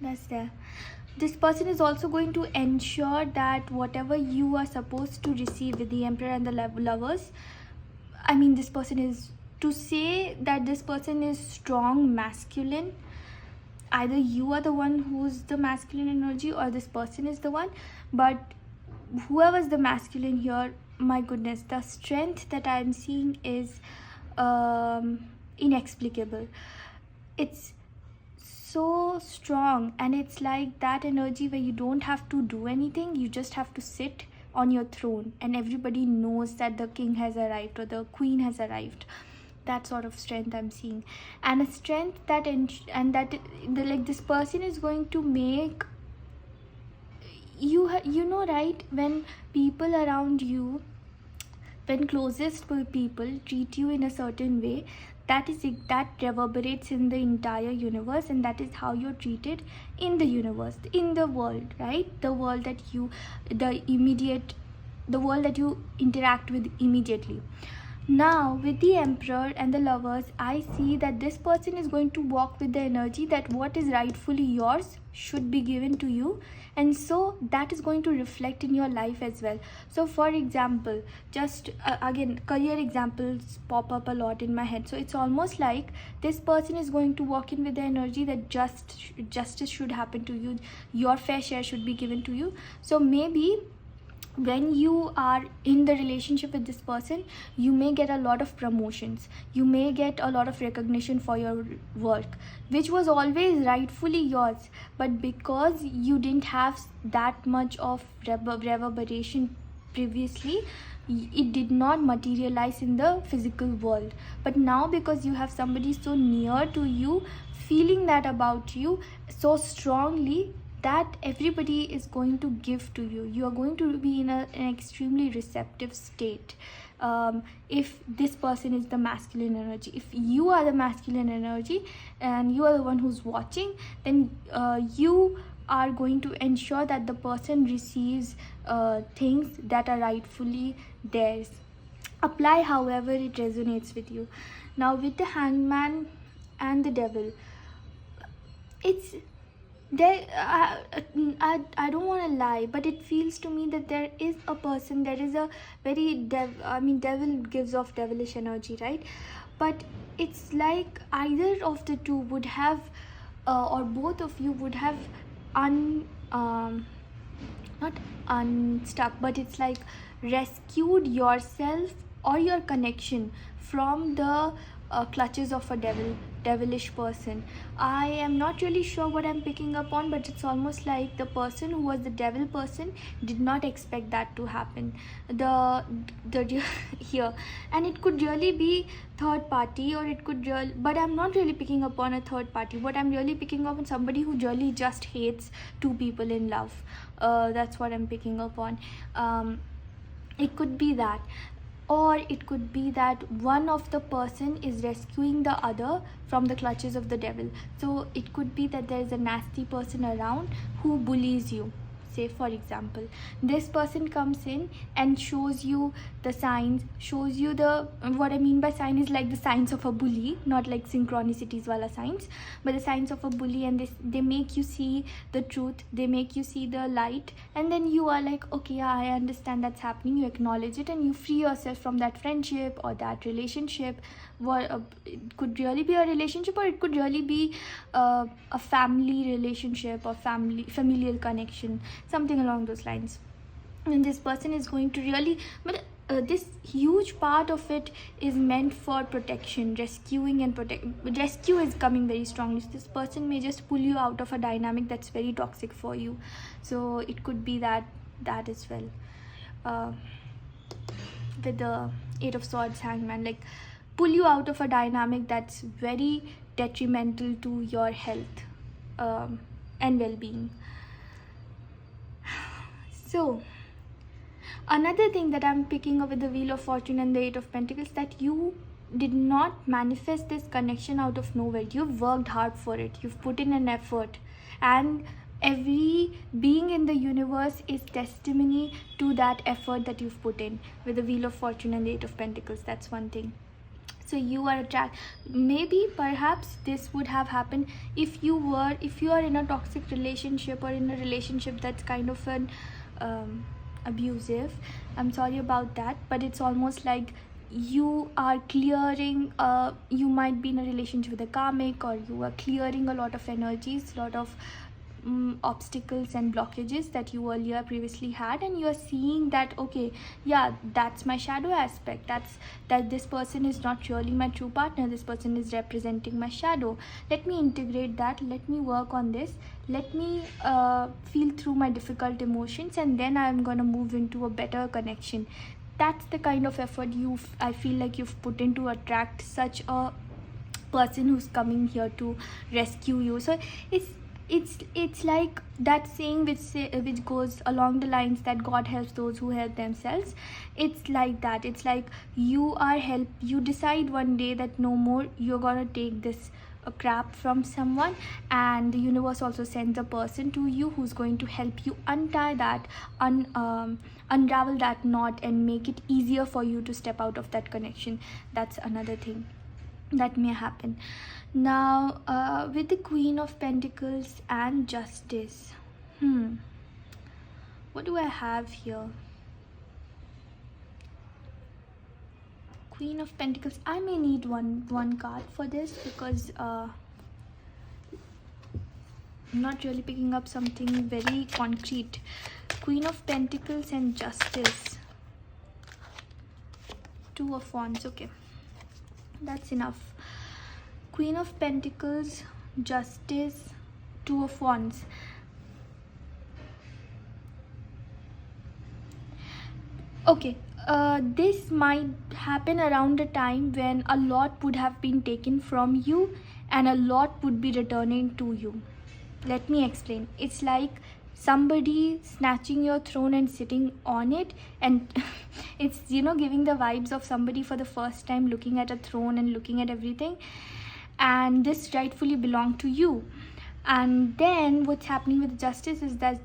That's there. This person is also going to ensure that whatever you are supposed to receive with the Emperor and the Lovers, I mean, this person is, to say that this person is strong, masculine, either you are the one who's the masculine energy or this person is the one, but whoever's the masculine here, my goodness, the strength that I'm seeing is inexplicable. It's so strong, and it's like that energy where you don't have to do anything, you just have to sit on your throne and everybody knows that the king has arrived or the queen has arrived. That sort of strength I'm seeing, and a strength that like this person is going to make you know, right, when people around you, when closest people treat you in a certain way, that reverberates in the entire universe, and that is how you're treated in the universe, in the world, right? The world that you interact with immediately. Now with the Emperor and the Lovers, I see that this person is going to walk with the energy that what is rightfully yours should be given to you, and so that is going to reflect in your life as well. So for example, just again, career examples pop up a lot in my head. So it's almost like this person is going to walk in with the energy that justice should happen to you, your fair share should be given to you. So maybe when you are in the relationship with this person, you may get a lot of promotions, you may get a lot of recognition for your work, which was always rightfully yours, but because you didn't have that much of reverberation previously, it did not materialize in the physical world. But now, because you have somebody so near to you feeling that about you so strongly, that everybody is going to give to you, you are going to be in an extremely receptive state. If this person is the masculine energy, if you are the masculine energy and you are the one who's watching, then you are going to ensure that the person receives things that are rightfully theirs. Apply however it resonates with you. Now with the Hangman and the Devil, it's there. I don't want to lie, but it feels to me that there is a person, there is a very devil gives off devilish energy, right? But it's like either of the two would have or both of you would have not unstuck, but it's like rescued yourself or your connection from the clutches of a devilish person. I am not really sure what I'm picking up on, but it's almost like the person who was the devil person did not expect that to happen. The here, and it could really be third party, or it could but I'm not really picking up on a third party. What I'm really picking up on somebody who really just hates two people in love. That's what I'm picking up on. It could be that, or it could be that one of the person is rescuing the other from the clutches of the devil. So it could be that there is a nasty person around who bullies you. Say for example, this person comes in and shows you the signs, shows you the, what I mean by sign is like the signs of a bully, not like synchronicities wala signs, but the signs of a bully, and they make you see the truth, they make you see the light, and then you are like, okay, yeah, I understand that's happening, you acknowledge it and you free yourself from that friendship or that relationship, it could really be a relationship, or it could really be a family relationship or familial connection, something along those lines. And this person is going to really, but this huge part of it is meant for protection, rescuing and protect. Rescue is coming very strongly. So this person may just pull you out of a dynamic that's very toxic for you. So it could be that as well. With the Eight of Swords, Hangman, like pull you out of a dynamic that's very detrimental to your health and well-being. So another thing that I'm picking up with the Wheel of Fortune and the Eight of Pentacles, that you did not manifest this connection out of nowhere. You've worked hard for it. You've put in an effort, and every being in the universe is testimony to that effort that you've put in with the Wheel of Fortune and the Eight of Pentacles. That's one thing. So you are attracted. Maybe perhaps this would have happened if you are in a toxic relationship, or in a relationship that's kind of an abusive. I'm sorry about that, but it's almost like you are clearing, you might be in a relationship with a karmic, or you are clearing a lot of energies, a lot of obstacles and blockages that you earlier previously had, and you are seeing that, okay, yeah, that's my shadow aspect, that this person is not really my true partner, this person is representing my shadow. Let me integrate that, let me work on this, let me feel through my difficult emotions, and then I'm gonna move into a better connection. That's the kind of effort I feel like you've put in to attract such a person who's coming here to rescue you. So it's like that saying which goes along the lines that God helps those who help themselves. It's like that. It's like you decide one day that no more, you're gonna take this crap from someone, and the universe also sends a person to you who's going to help you untie that, unravel that knot, and make it easier for you to step out of that connection. That's another thing that may happen. Now with the Queen of Pentacles and Justice, what do I have here? Queen of Pentacles. I may need one card for this, because I'm not really picking up something very concrete. Queen of Pentacles and Justice. Two of Wands. Okay, that's enough. Queen of Pentacles, Justice, Two of Wands. Okay, this might happen around a time when a lot would have been taken from you and a lot would be returning to you. Let me explain. It's like somebody snatching your throne and sitting on it, and it's, giving the vibes of somebody for the first time looking at a throne and looking at everything, and this rightfully belonged to you. And then what's happening with Justice is that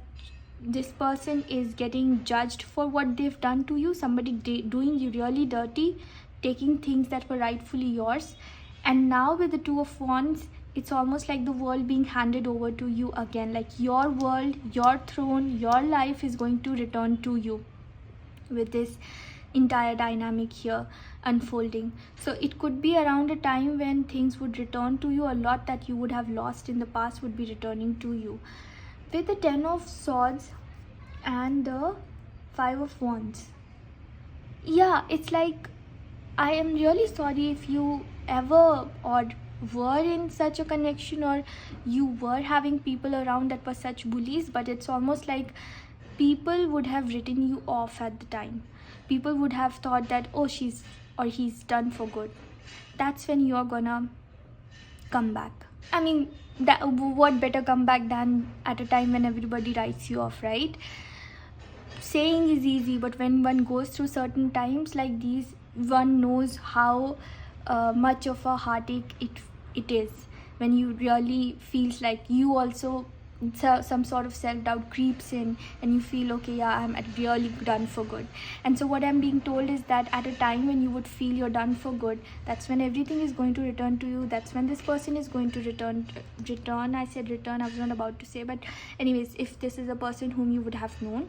this person is getting judged for what they've done to you. Somebody doing you really dirty, taking things that were rightfully yours. And now with the Two of Wands, it's almost like the world being handed over to you again. Like your world, your throne, your life is going to return to you with this entire dynamic here unfolding. So it could be around a time when things would return to you. A lot that you would have lost in the past would be returning to you. With the Ten of Swords and the Five of Wands, yeah, it's like, I am really sorry if you ever or were in such a connection, or you were having people around that were such bullies, but it's almost like people would have written you off at the time. People would have thought that, oh, she's or he's done for good. That's when you're gonna come back. I mean, what better comeback than at a time when everybody writes you off, right? Saying is easy, but when one goes through certain times like these, one knows how much of a heartache it is, when you really feels like you also, some sort of self-doubt creeps in, and you feel, okay, yeah, I'm really done for good. And so what I'm being told is that at a time when you would feel you're done for good, that's when everything is going to return to you. That's when this person is going to return. I said return, I was not about to say, but anyways, if this is a person whom you would have known,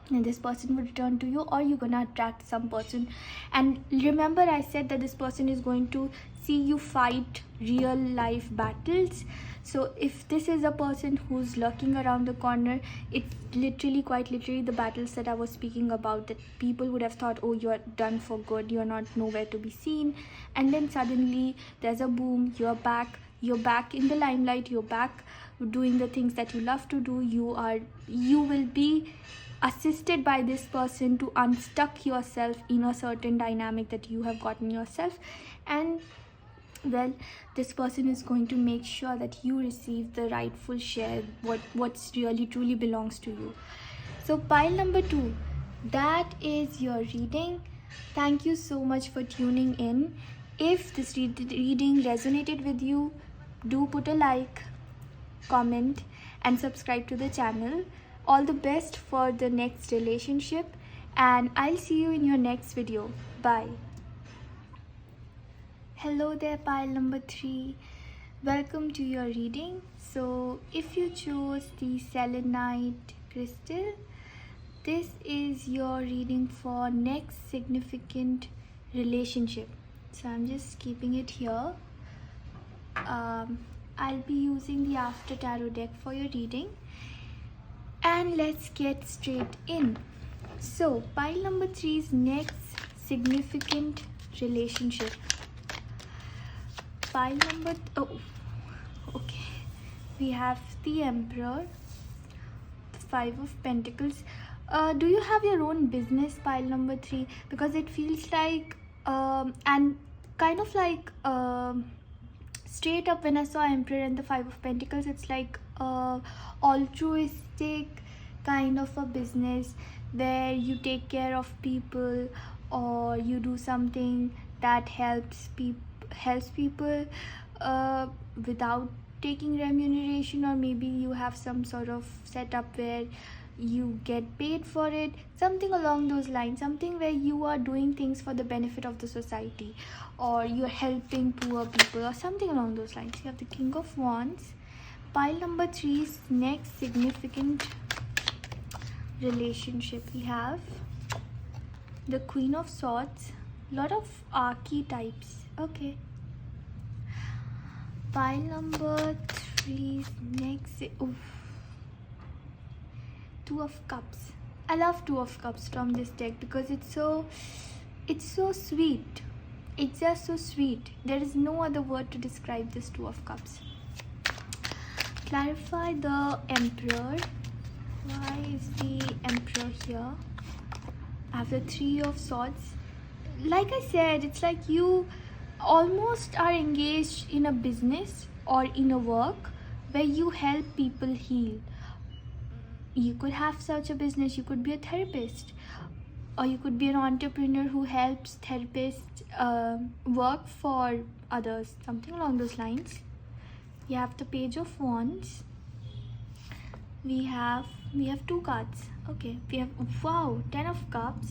and this person will return to you, or you're gonna attract some person. And remember, I said that this person is going to see you fight real life battles. So if this is a person who's lurking around the corner, it's literally, quite literally, the battles that I was speaking about, that people would have thought, oh, you're done for good, you're not nowhere to be seen, and then suddenly there's a boom, you're back in the limelight, you're back doing the things that you love to do. You will be assisted by this person to unstuck yourself in a certain dynamic that you have gotten yourself. And well, this person is going to make sure that you receive the rightful share, what's really truly belongs to you. So pile number 2, that is your reading. Thank you so much for tuning in. If this reading resonated with you, do put a like, comment, and subscribe to the channel. All the best for the next relationship, and I'll see you in your next video. Bye. Hello there, pile number 3. Welcome to your reading. So if you chose the selenite crystal, this is your reading for next significant relationship. So I'm just keeping it here. I'll be using the After Tarot deck for your reading, and let's get straight in. So pile number 3's next significant relationship. Pile number okay, we have the Emperor, the 5 of Pentacles. Do you have your own business, pile number 3? Because it feels like and kind of like straight up, when I saw Emperor and the 5 of Pentacles, it's like altruistic kind of a business where you take care of people, or you do something that helps people without taking remuneration, or maybe you have some sort of setup where you get paid for it, something along those lines, something where you are doing things for the benefit of the society, or you're helping poor people, or something along those lines. You have the King of Wands. Pile number 3's next significant relationship, we have the Queen of Swords. Lot of archetypes. Okay. Pile number 3's next, 2 of Cups. I love 2 of Cups from this deck because it's so sweet. It's just so sweet. There is no other word to describe this 2 of Cups. Clarify the Emperor. Why is the Emperor here? I have the 3 of Swords. Like I said, it's like you almost are engaged in a business or in a work where you help people heal. You could have such a business. You could be a therapist, or you could be an entrepreneur who helps therapists work for others, something along those lines. You have the Page of Wands. We have 2 cards. Okay, we have 10 of Cups.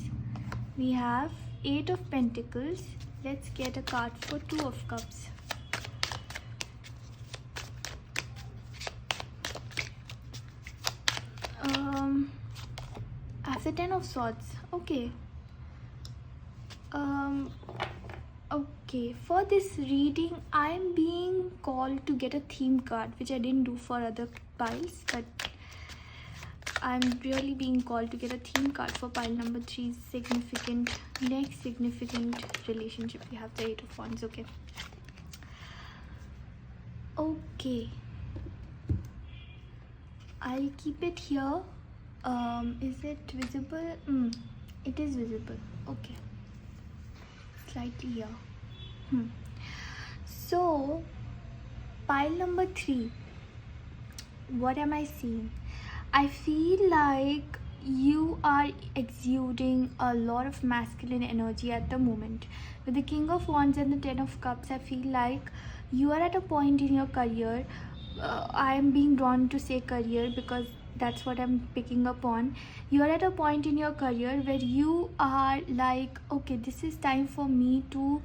We have 8 of Pentacles. Let's get a card for 2 of Cups. I have the 10 of Swords. Okay. Okay, for this reading, I'm being called to get a theme card, which I didn't do for other piles, but I'm really being called to get a theme card for pile number 3's next significant relationship. We have the 8 of Wands. Okay. Okay. I'll keep it here. Is it visible? It is visible. Okay. Slightly here. So, pile number 3. What am I seeing? I feel like you are exuding a lot of masculine energy at the moment. With the King of Wands and the 10 of Cups, I feel like you are at a point in your career. I am being drawn to say career because that's what I'm picking up on. You are at a point in your career where you are like, okay, this is time for me to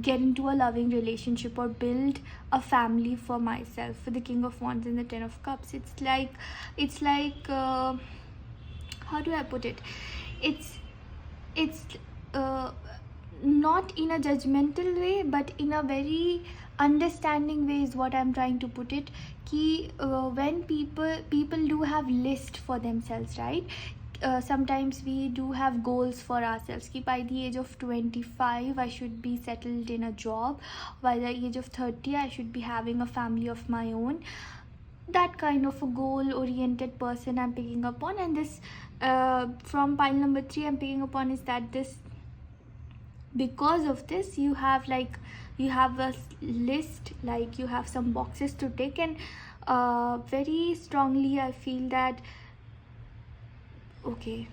get into a loving relationship or build a family for myself. For the King of Wands and the 10 of Cups, it's like how do I put it, it's not in a judgmental way, but in a very understanding way is what I'm trying to put it. Ki when people do have list for themselves, right? Sometimes we do have goals for ourselves. Ki by the age of 25 I should be settled in a job, by the age of 30 I should be having a family of my own. That kind of a goal oriented person I'm picking up on. And this from pile number 3 I'm picking up on is that this, because of this, you have a list, like you have some boxes to tick. And very strongly I feel that okay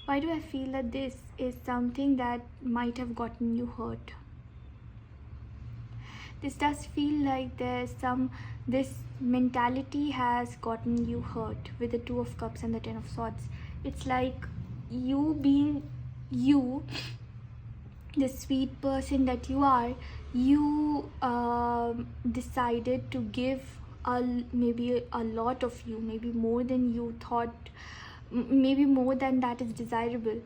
why do I feel that this is something that might have gotten you hurt? This does feel like this mentality has gotten you hurt with the 2 of Cups and the 10 of Swords. It's like you being you, the sweet person that you are, you decided to give maybe a lot of you, maybe more than you thought, maybe more than that is desirable.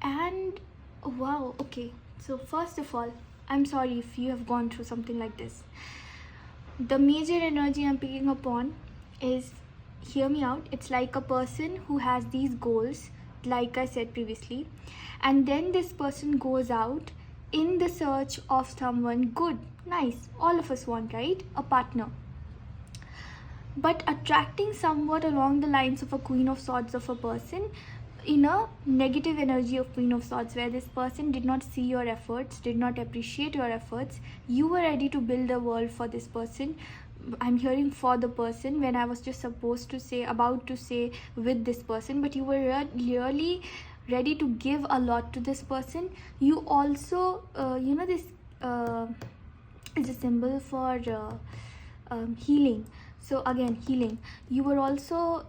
And wow, okay, so first of all, I'm sorry if you have gone through something like this. The major energy I'm picking up on is, hear me out, it's like a person who has these goals, like I said previously, and then this person goes out in the search of someone good, nice, all of us want, right? A partner. But attracting somewhat along the lines of a Queen of Swords of a person, in a negative energy of Queen of Swords, where this person did not see your efforts, did not appreciate your efforts. You were ready to build a world for this person. I'm hearing for the person when I was just about to say with this person, but you were really ready to give a lot to this person. You also, this is a symbol for healing. So again, healing. You were also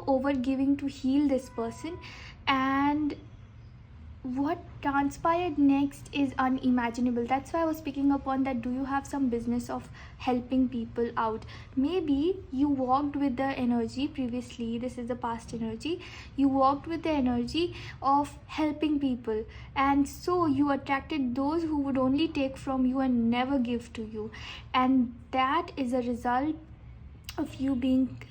over giving to heal this person. And what transpired next is unimaginable. That's why I was picking up on that. Do you have some business of helping people out? Maybe you walked with the energy previously, this is the past energy, you walked with the energy of helping people, and so you attracted those who would only take from you and never give to you. And that is a result of you being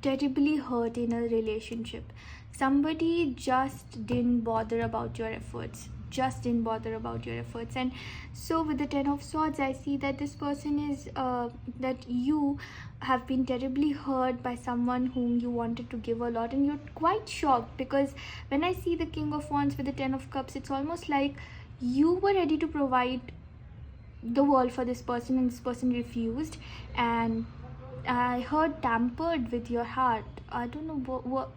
terribly hurt in a relationship. Somebody just didn't bother about your efforts, and so with the 10 of Swords I see that this person is that you have been terribly hurt by someone whom you wanted to give a lot, and you're quite shocked because when I see the King of Wands with the 10 of Cups, it's almost like you were ready to provide the world for this person and this person refused. And I heard tampered with your heart. I don't know what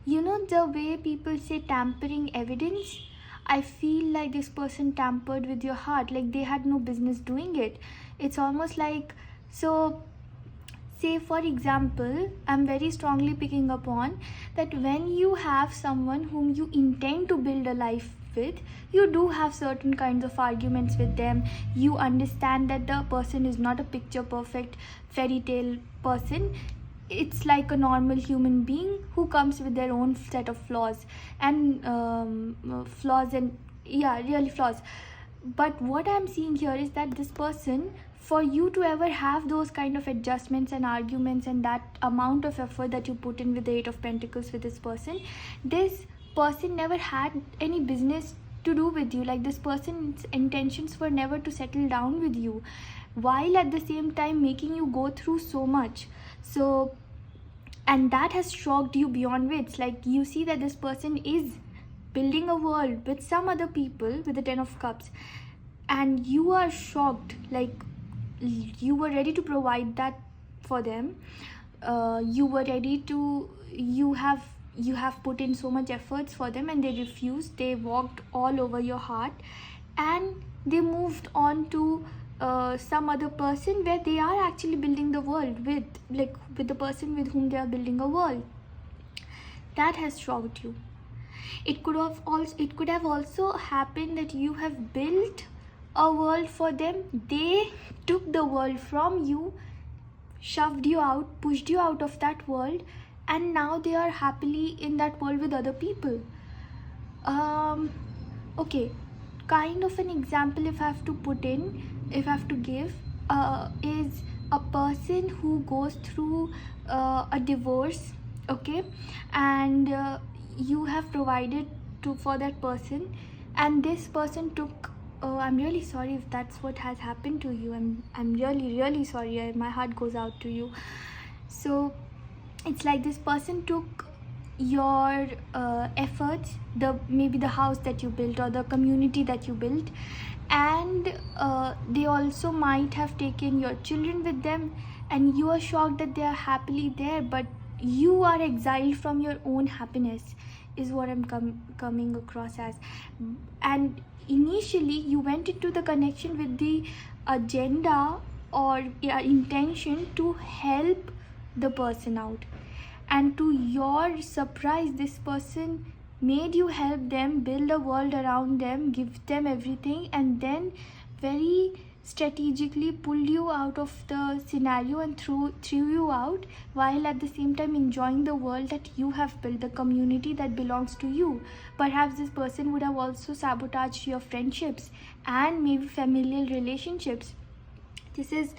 the way people say tampering evidence, I feel like this person tampered with your heart, like they had no business doing it. It's almost like, so say for example, I'm very strongly picking up on that when you have someone whom you intend to build a life with, you do have certain kinds of arguments with them. You understand that the person is not a picture perfect fairy tale person. It's like a normal human being who comes with their own set of flaws and really flaws. But what I'm seeing here is that this person, for you to ever have those kind of adjustments and arguments and that amount of effort that you put in with the 8 of Pentacles with this person never had any business to do with you. Like this person's intentions were never to settle down with you, while at the same time making you go through so much. So, and that has shocked you beyond wits. Like you see that this person is building a world with some other people with the 10 of Cups, and you are shocked. Like you were ready to provide that for them. You were ready to, you have put in so much efforts for them, and they refused. They walked all over your heart, and they moved on to some other person where they are actually building the world with the person with whom they are building a world. That has shocked you. It could have also happened that you have built a world for them. They took the world from you shoved you out, pushed you out of that world, and now they are happily in that world with other people. Okay, kind of an example if I have to give, is a person who goes through a divorce, okay, and you have provided for that person, and this person took, oh, I'm really sorry if that's what has happened to you. I'm really sorry. My heart goes out to you. So it's like this person took your efforts, maybe the house that you built or the community that you built, and they also might have taken your children with them, and you are shocked that they are happily there, but you are exiled from your own happiness, is what I'm coming across as. And initially you went into the connection with the agenda or intention to help the person out, and to your surprise, this person made you help them, build a world around them, give them everything, and then very strategically pulled you out of the scenario and threw you out, while at the same time enjoying the world that you have built, the community that belongs to you. Perhaps this person would have also sabotaged your friendships and maybe familial relationships. This is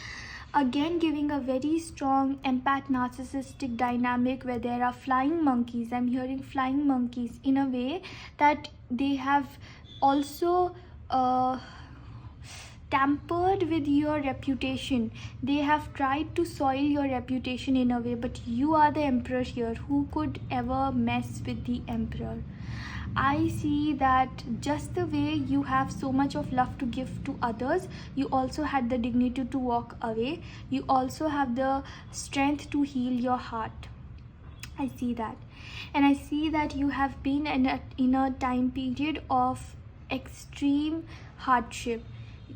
again giving a very strong empath narcissistic dynamic where there are flying monkeys. I'm hearing flying monkeys in a way that they have also tampered with your reputation. They have tried to soil your reputation in a way, but you are the emperor here. Who could ever mess with the emperor? I see that just the way you have so much of love to give to others, you also had the dignity to walk away. You also have the strength to heal your heart. I see that. And I see that you have been in a time period of extreme hardship.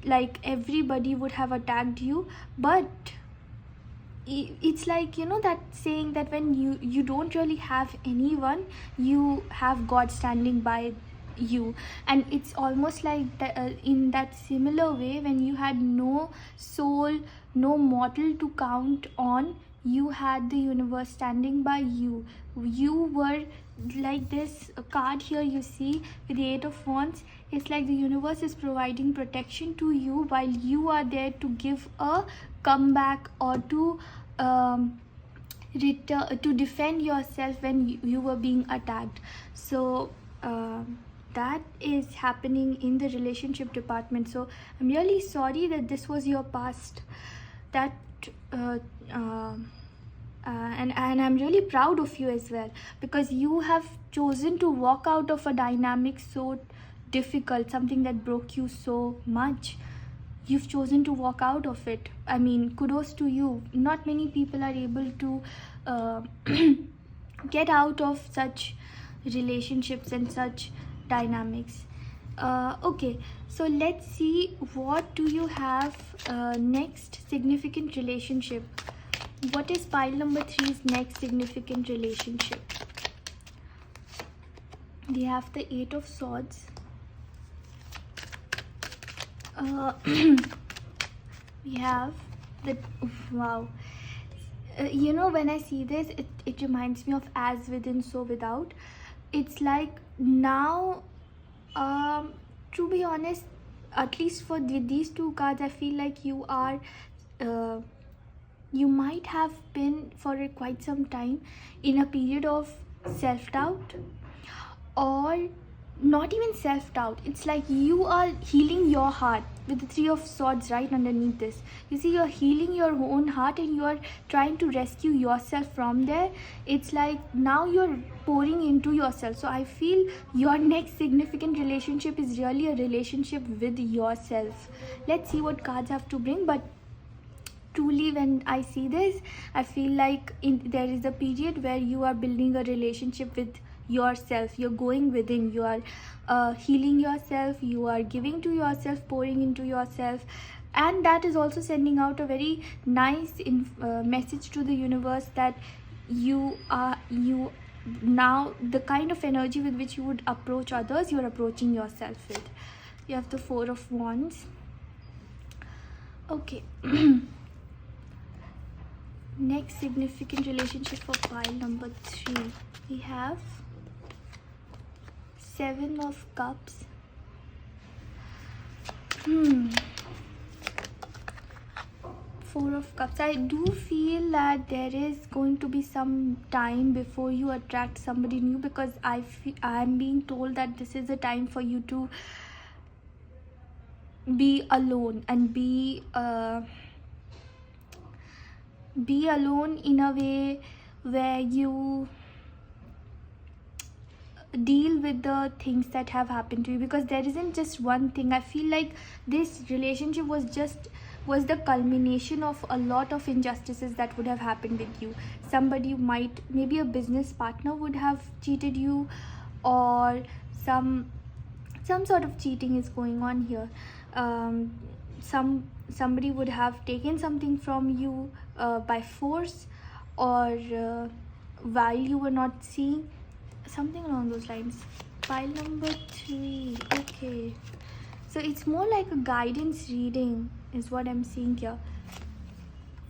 Like everybody would have attacked you, but it's like, you know, that saying that when you don't really have anyone, you have God standing by you. And it's almost like that, in that similar way, when you had no soul, no mortal to count on, you had the universe standing by you. You were like this card here you see with the 8 of Wands. It's like the universe is providing protection to you while you are there to give a comeback or to defend yourself when you were being attacked. So that is happening in the relationship department. So I'm really sorry that this was your past. That and I'm really proud of you as well, because you have chosen to walk out of a dynamic so difficult, something that broke you so much. You've chosen to walk out of it. I mean, kudos to you. Not many people are able to get out of such relationships and such dynamics. Okay, so let's see, what do you have next? Significant relationship. What is pile number 3's next significant relationship? We have the 8 of Swords. We have the, wow, you know, when I see this, it reminds me of as within so without. It's like now, to be honest, at least for these two cards, I feel like you are you might have been for quite some time in a period of self-doubt, or not even self-doubt. It's like you are healing your heart with the 3 of Swords right underneath this. You see, you're healing your own heart and you're trying to rescue yourself from there. It's like now you're pouring into yourself. So I feel your next significant relationship is really a relationship with yourself. Let's see what cards have to bring. But truly, when I see this, I feel like there is a period where you are building a relationship with yourself. You're going within, you are healing yourself, you are giving to yourself, pouring into yourself, and that is also sending out a very nice message to the universe that you now, the kind of energy with which you would approach others, you're approaching yourself with. You have the 4 of Wands. Okay. Next significant relationship for pile number 3, we have 7 of Cups. Four of Cups. I do feel that there is going to be some time before you attract somebody new, because I'm being told that this is a time for you to be alone and be alone in a way where you deal with the things that have happened to you, because there isn't just one thing. I feel like this relationship was the culmination of a lot of injustices that would have happened with you. Somebody maybe a business partner would have cheated you, or some sort of cheating is going on here. Somebody would have taken something from you by force, or while you were not seeing, something along those lines. Pile number 3. Okay, so it's more like a guidance reading is what I'm seeing here.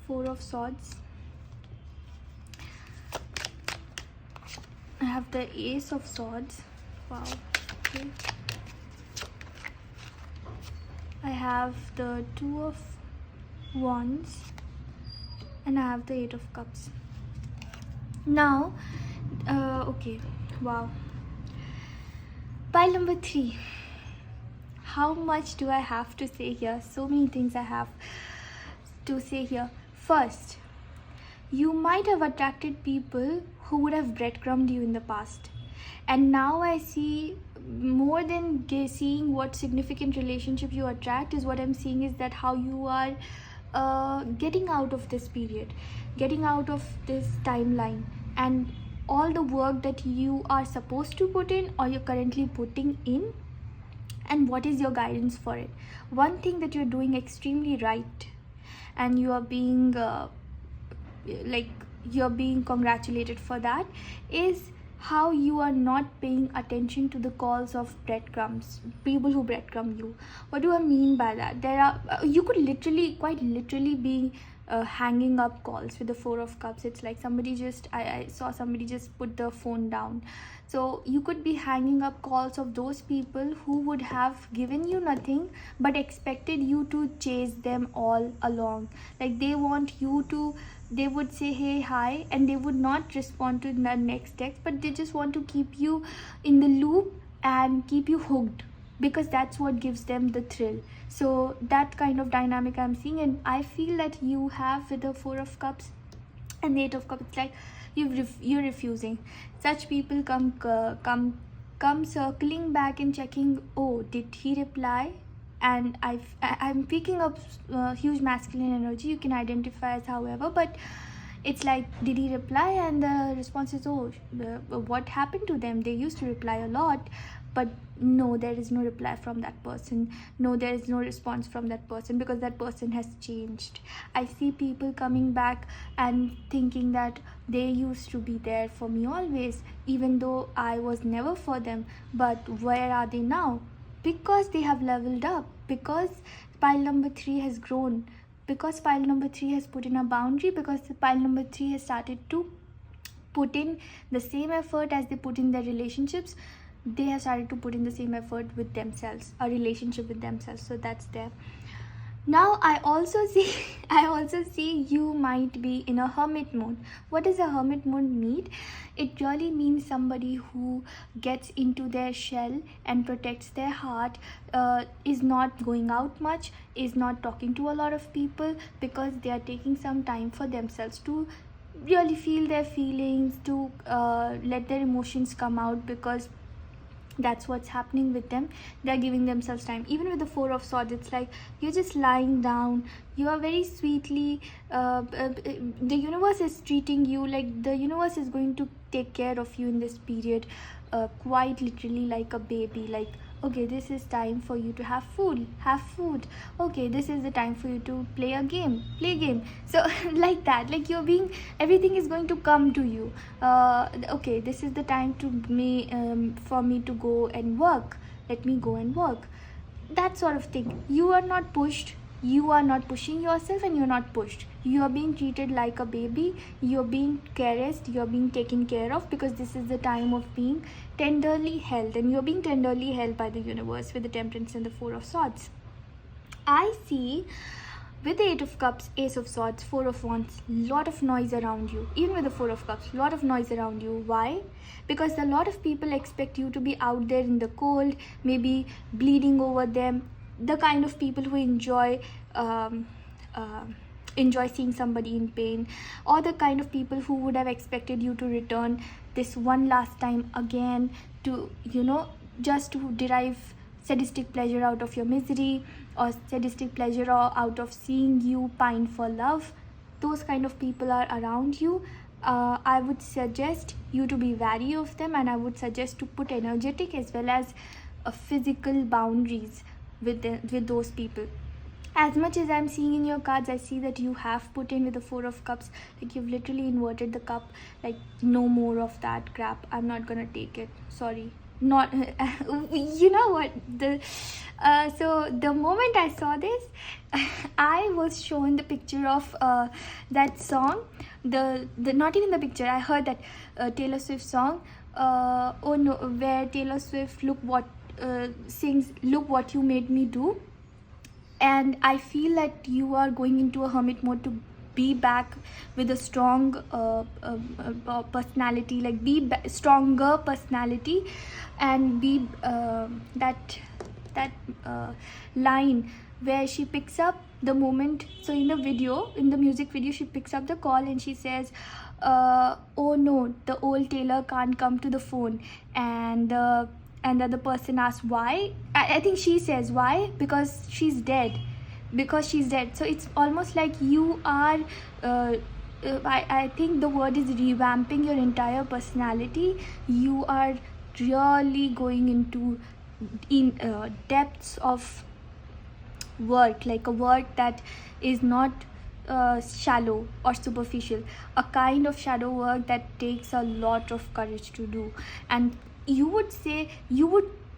4 of Swords. I have the Ace of Swords. Wow. Okay. I have the 2 of Wands, and I have the 8 of Cups. Now, okay, wow. Pile number 3. How much do I have to say here? So many things I have to say here. First, you might have attracted people who would have breadcrumbed you in the past. And now I see, more than seeing what significant relationship you attract, is what I'm seeing is that how you are getting out of this period, getting out of this timeline, and all the work that you are supposed to put in or you're currently putting in, and what is your guidance for it. One thing that you're doing extremely right, and you are being you're being congratulated for that, is how you are not paying attention to the calls of breadcrumbs, people who breadcrumb you. What do I mean by that? There are you could quite literally be hanging up calls with the 4 of Cups. It's like I saw somebody just put the phone down. So you could be hanging up calls of those people who would have given you nothing but expected you to chase them all along. Like they would say hey, hi, and they would not respond to the next text, but they just want to keep you in the loop and keep you hooked, because that's what gives them the thrill. So that kind of dynamic I'm seeing, and I feel that you have with the 4 of Cups and the 8 of Cups. It's like you're refusing. Such people come circling back and checking, oh, did he reply? And I'm picking up huge masculine energy. You can identify as however, but it's like, did he reply? And the response is, oh, what happened to them? They used to reply a lot, but no, there is no reply from that person. No, there is no response from that person, because that person has changed. I see people coming back and thinking that they used to be there for me always, even though I was never for them. But where are they now? Because they have leveled up, because pile number 3 has grown, because pile number 3 has put in a boundary, because pile number 3 has started to put in the same effort as they put in their relationships. They have started to put in the same effort with themselves, a relationship with themselves. So that's there. Now I also see you might be in a hermit mode. What does a hermit mode mean? It really means somebody who gets into their shell and protects their heart, is not going out much, is not talking to a lot of people, because they are taking some time for themselves to really feel their feelings, to let their emotions come out, because that's what's happening with them. They're giving themselves time. Even with the 4 of Swords, it's like you're just lying down, you are very sweetly the universe is treating you like the universe is going to take care of you in this period, quite literally like a baby. Like, okay, this is time for you to have food. Okay, this is the time for you to play game. So like that, like everything is going to come to you. Okay, this is the time for me to go and work. Let me go and work. That sort of thing. You are not pushed, You are not pushing yourself and you're not pushed. You are being treated like a baby. You're being caressed. You're being taken care of, because this is the time of being tenderly held, and you're being tenderly held by the universe with the Temperance and the Four of Swords. I see with the Eight of Cups, Ace of Swords, Four of Wands, lot of noise around you. Even with the Four of Cups, lot of noise around you. Why? Because a lot of people expect you to be out there in the cold, maybe bleeding over them. The kind of people who enjoy seeing somebody in pain, or the kind of people who would have expected you to return this one last time again, to just to derive sadistic pleasure out of your misery, or sadistic pleasure out of seeing you pine for love. Those kind of people are around you. I would suggest you to be wary of them, and I would suggest to put energetic as well as physical boundaries with those people. As much as I'm seeing in your cards, I see that you have put in with the Four of Cups, like you've literally inverted the cup, like no more of that crap, I'm not gonna take it, sorry. Not you know what, so the moment I saw this, I was shown the picture of that song, the not even the picture, I heard that Taylor Swift song, oh no, where Taylor Swift sings Look What You Made Me Do. And I feel that you are going into a hermit mode to be back with a strong personality, like stronger personality, and be that line where she picks up the moment. So in the music video, she picks up the call and she says, oh no, the old Taylor can't come to the phone, and the other person asks why. I think she says why, because she's dead. So it's almost like you are I think the word is revamping your entire personality. You are really going into depths of work, like a work that is not shallow or superficial, a kind of shadow work that takes a lot of courage to do. And you would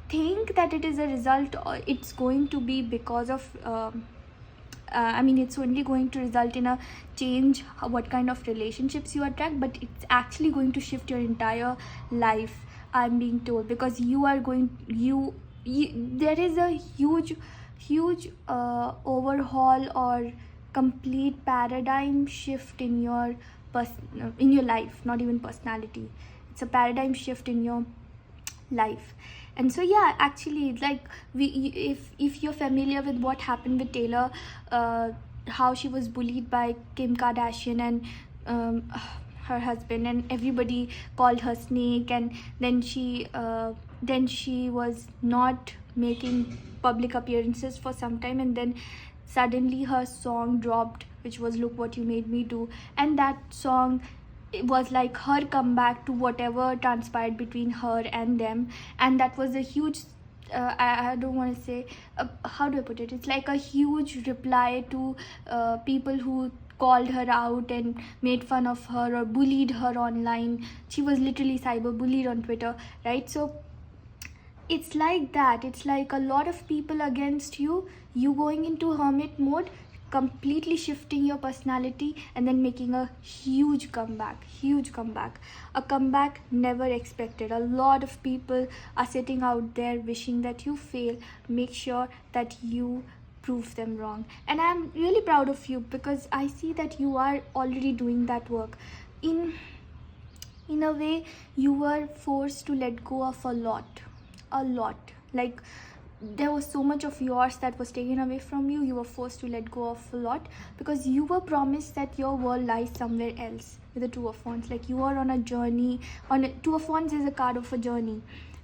think that it is a result, or it's going to be because of it's only going to result in a change, what kind of relationships you attract, but it's actually going to shift your entire life, I'm being told, because you are going there is a huge overhaul or complete paradigm shift in your life, not even personality, it's a paradigm shift in your life. And so yeah, actually, like if you're familiar with what happened with Taylor, how she was bullied by Kim Kardashian and her husband, and everybody called her snake, and then she was not making public appearances for some time, and then suddenly her song dropped, which was Look What You Made Me Do. And that song, it was like her comeback to whatever transpired between her and them. And that was a huge I don't want to say how do I put it, it's like a huge reply to people who called her out and made fun of her or bullied her online. She was literally cyber bullied on Twitter, right? So it's like that, it's like a lot of people against you, you going into hermit mode, completely shifting your personality, and then making a huge comeback, a comeback never expected. A lot of people are sitting out there wishing that you fail. Make sure that you prove them wrong, and I'm really proud of you, because I see that you are already doing that work. In a way, you were forced to let go of a lot, like there was so much of yours that was taken away from you. You were forced to let go of a lot, because you were promised that your world lies somewhere else with the Two of Wands. Like you are on a journey. Two of Wands is a card of a journey.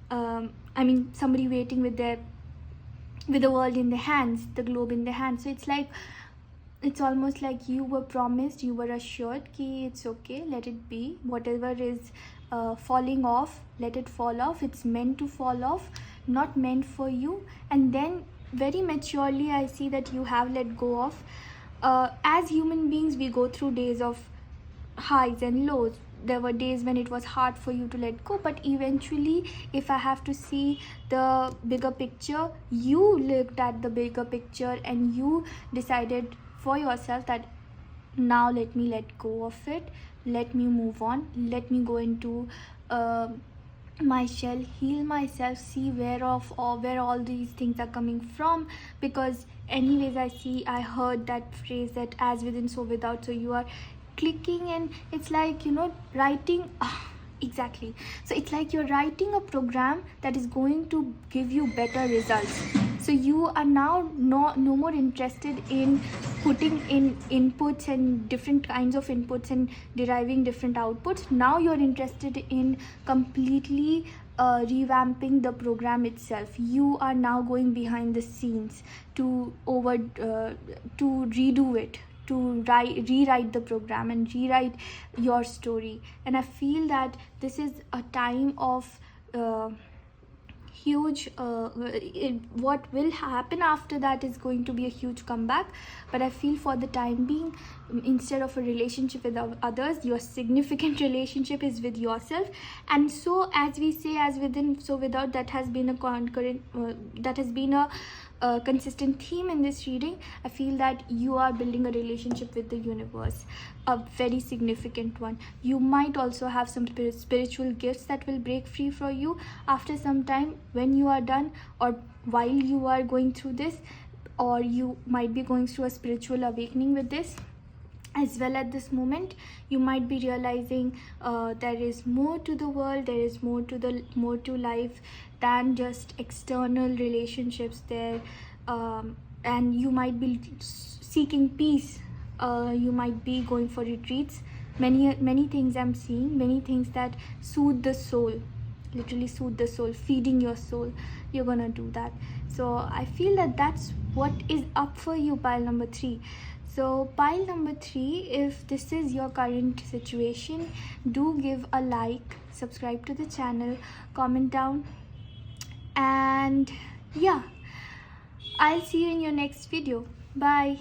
Somebody waiting with the world in their hands, the globe in their hands. So it's almost like you were promised, you were assured ki it's okay, let it be. Whatever is falling off, let it fall off. It's meant to fall off, not meant for you. And then very maturely, I see that you have let go of. As human beings, we go through days of highs and lows. there were days when it was hard for you to let go, but eventually, if I have to see the bigger picture, you looked at the bigger picture and you decided for yourself that now let me let go of it, let me move on, let me go into my shell, heal myself, see where all these things are coming from. Because anyways, I heard that phrase that as within so without, so you are clicking, and it's like, writing exactly, so it's like you're writing a program that is going to give you better results. So you are now no more interested in putting in inputs and different kinds of inputs and deriving different outputs. Now you're interested in completely revamping the program itself. You are now going behind the scenes to redo it, to rewrite the program and rewrite your story. And I feel that this is a time of huge what will happen after that is going to be a huge comeback. But I feel for the time being, instead of a relationship with others, your significant relationship is with yourself. And so, as we say, as within so without, that has been a consistent theme in this reading. I feel that you are building a relationship with the universe, a very significant one. You might also have some spiritual gifts that will break free for you after some time, when you are done, or while you are going through this, or you might be going through a spiritual awakening with this as well. At this moment, you might be realizing there is more to the world, there is more to life than just external relationships there. And you might be seeking peace, you might be going for retreats. Many things I'm seeing, many things that soothe the soul, literally soothe the soul, feeding your soul. You're gonna do that. So I feel that that's what is up for you, pile number 3. So pile number 3, if this is your current situation, do give a like, subscribe to the channel, comment down, and yeah, I'll see you in your next video. Bye.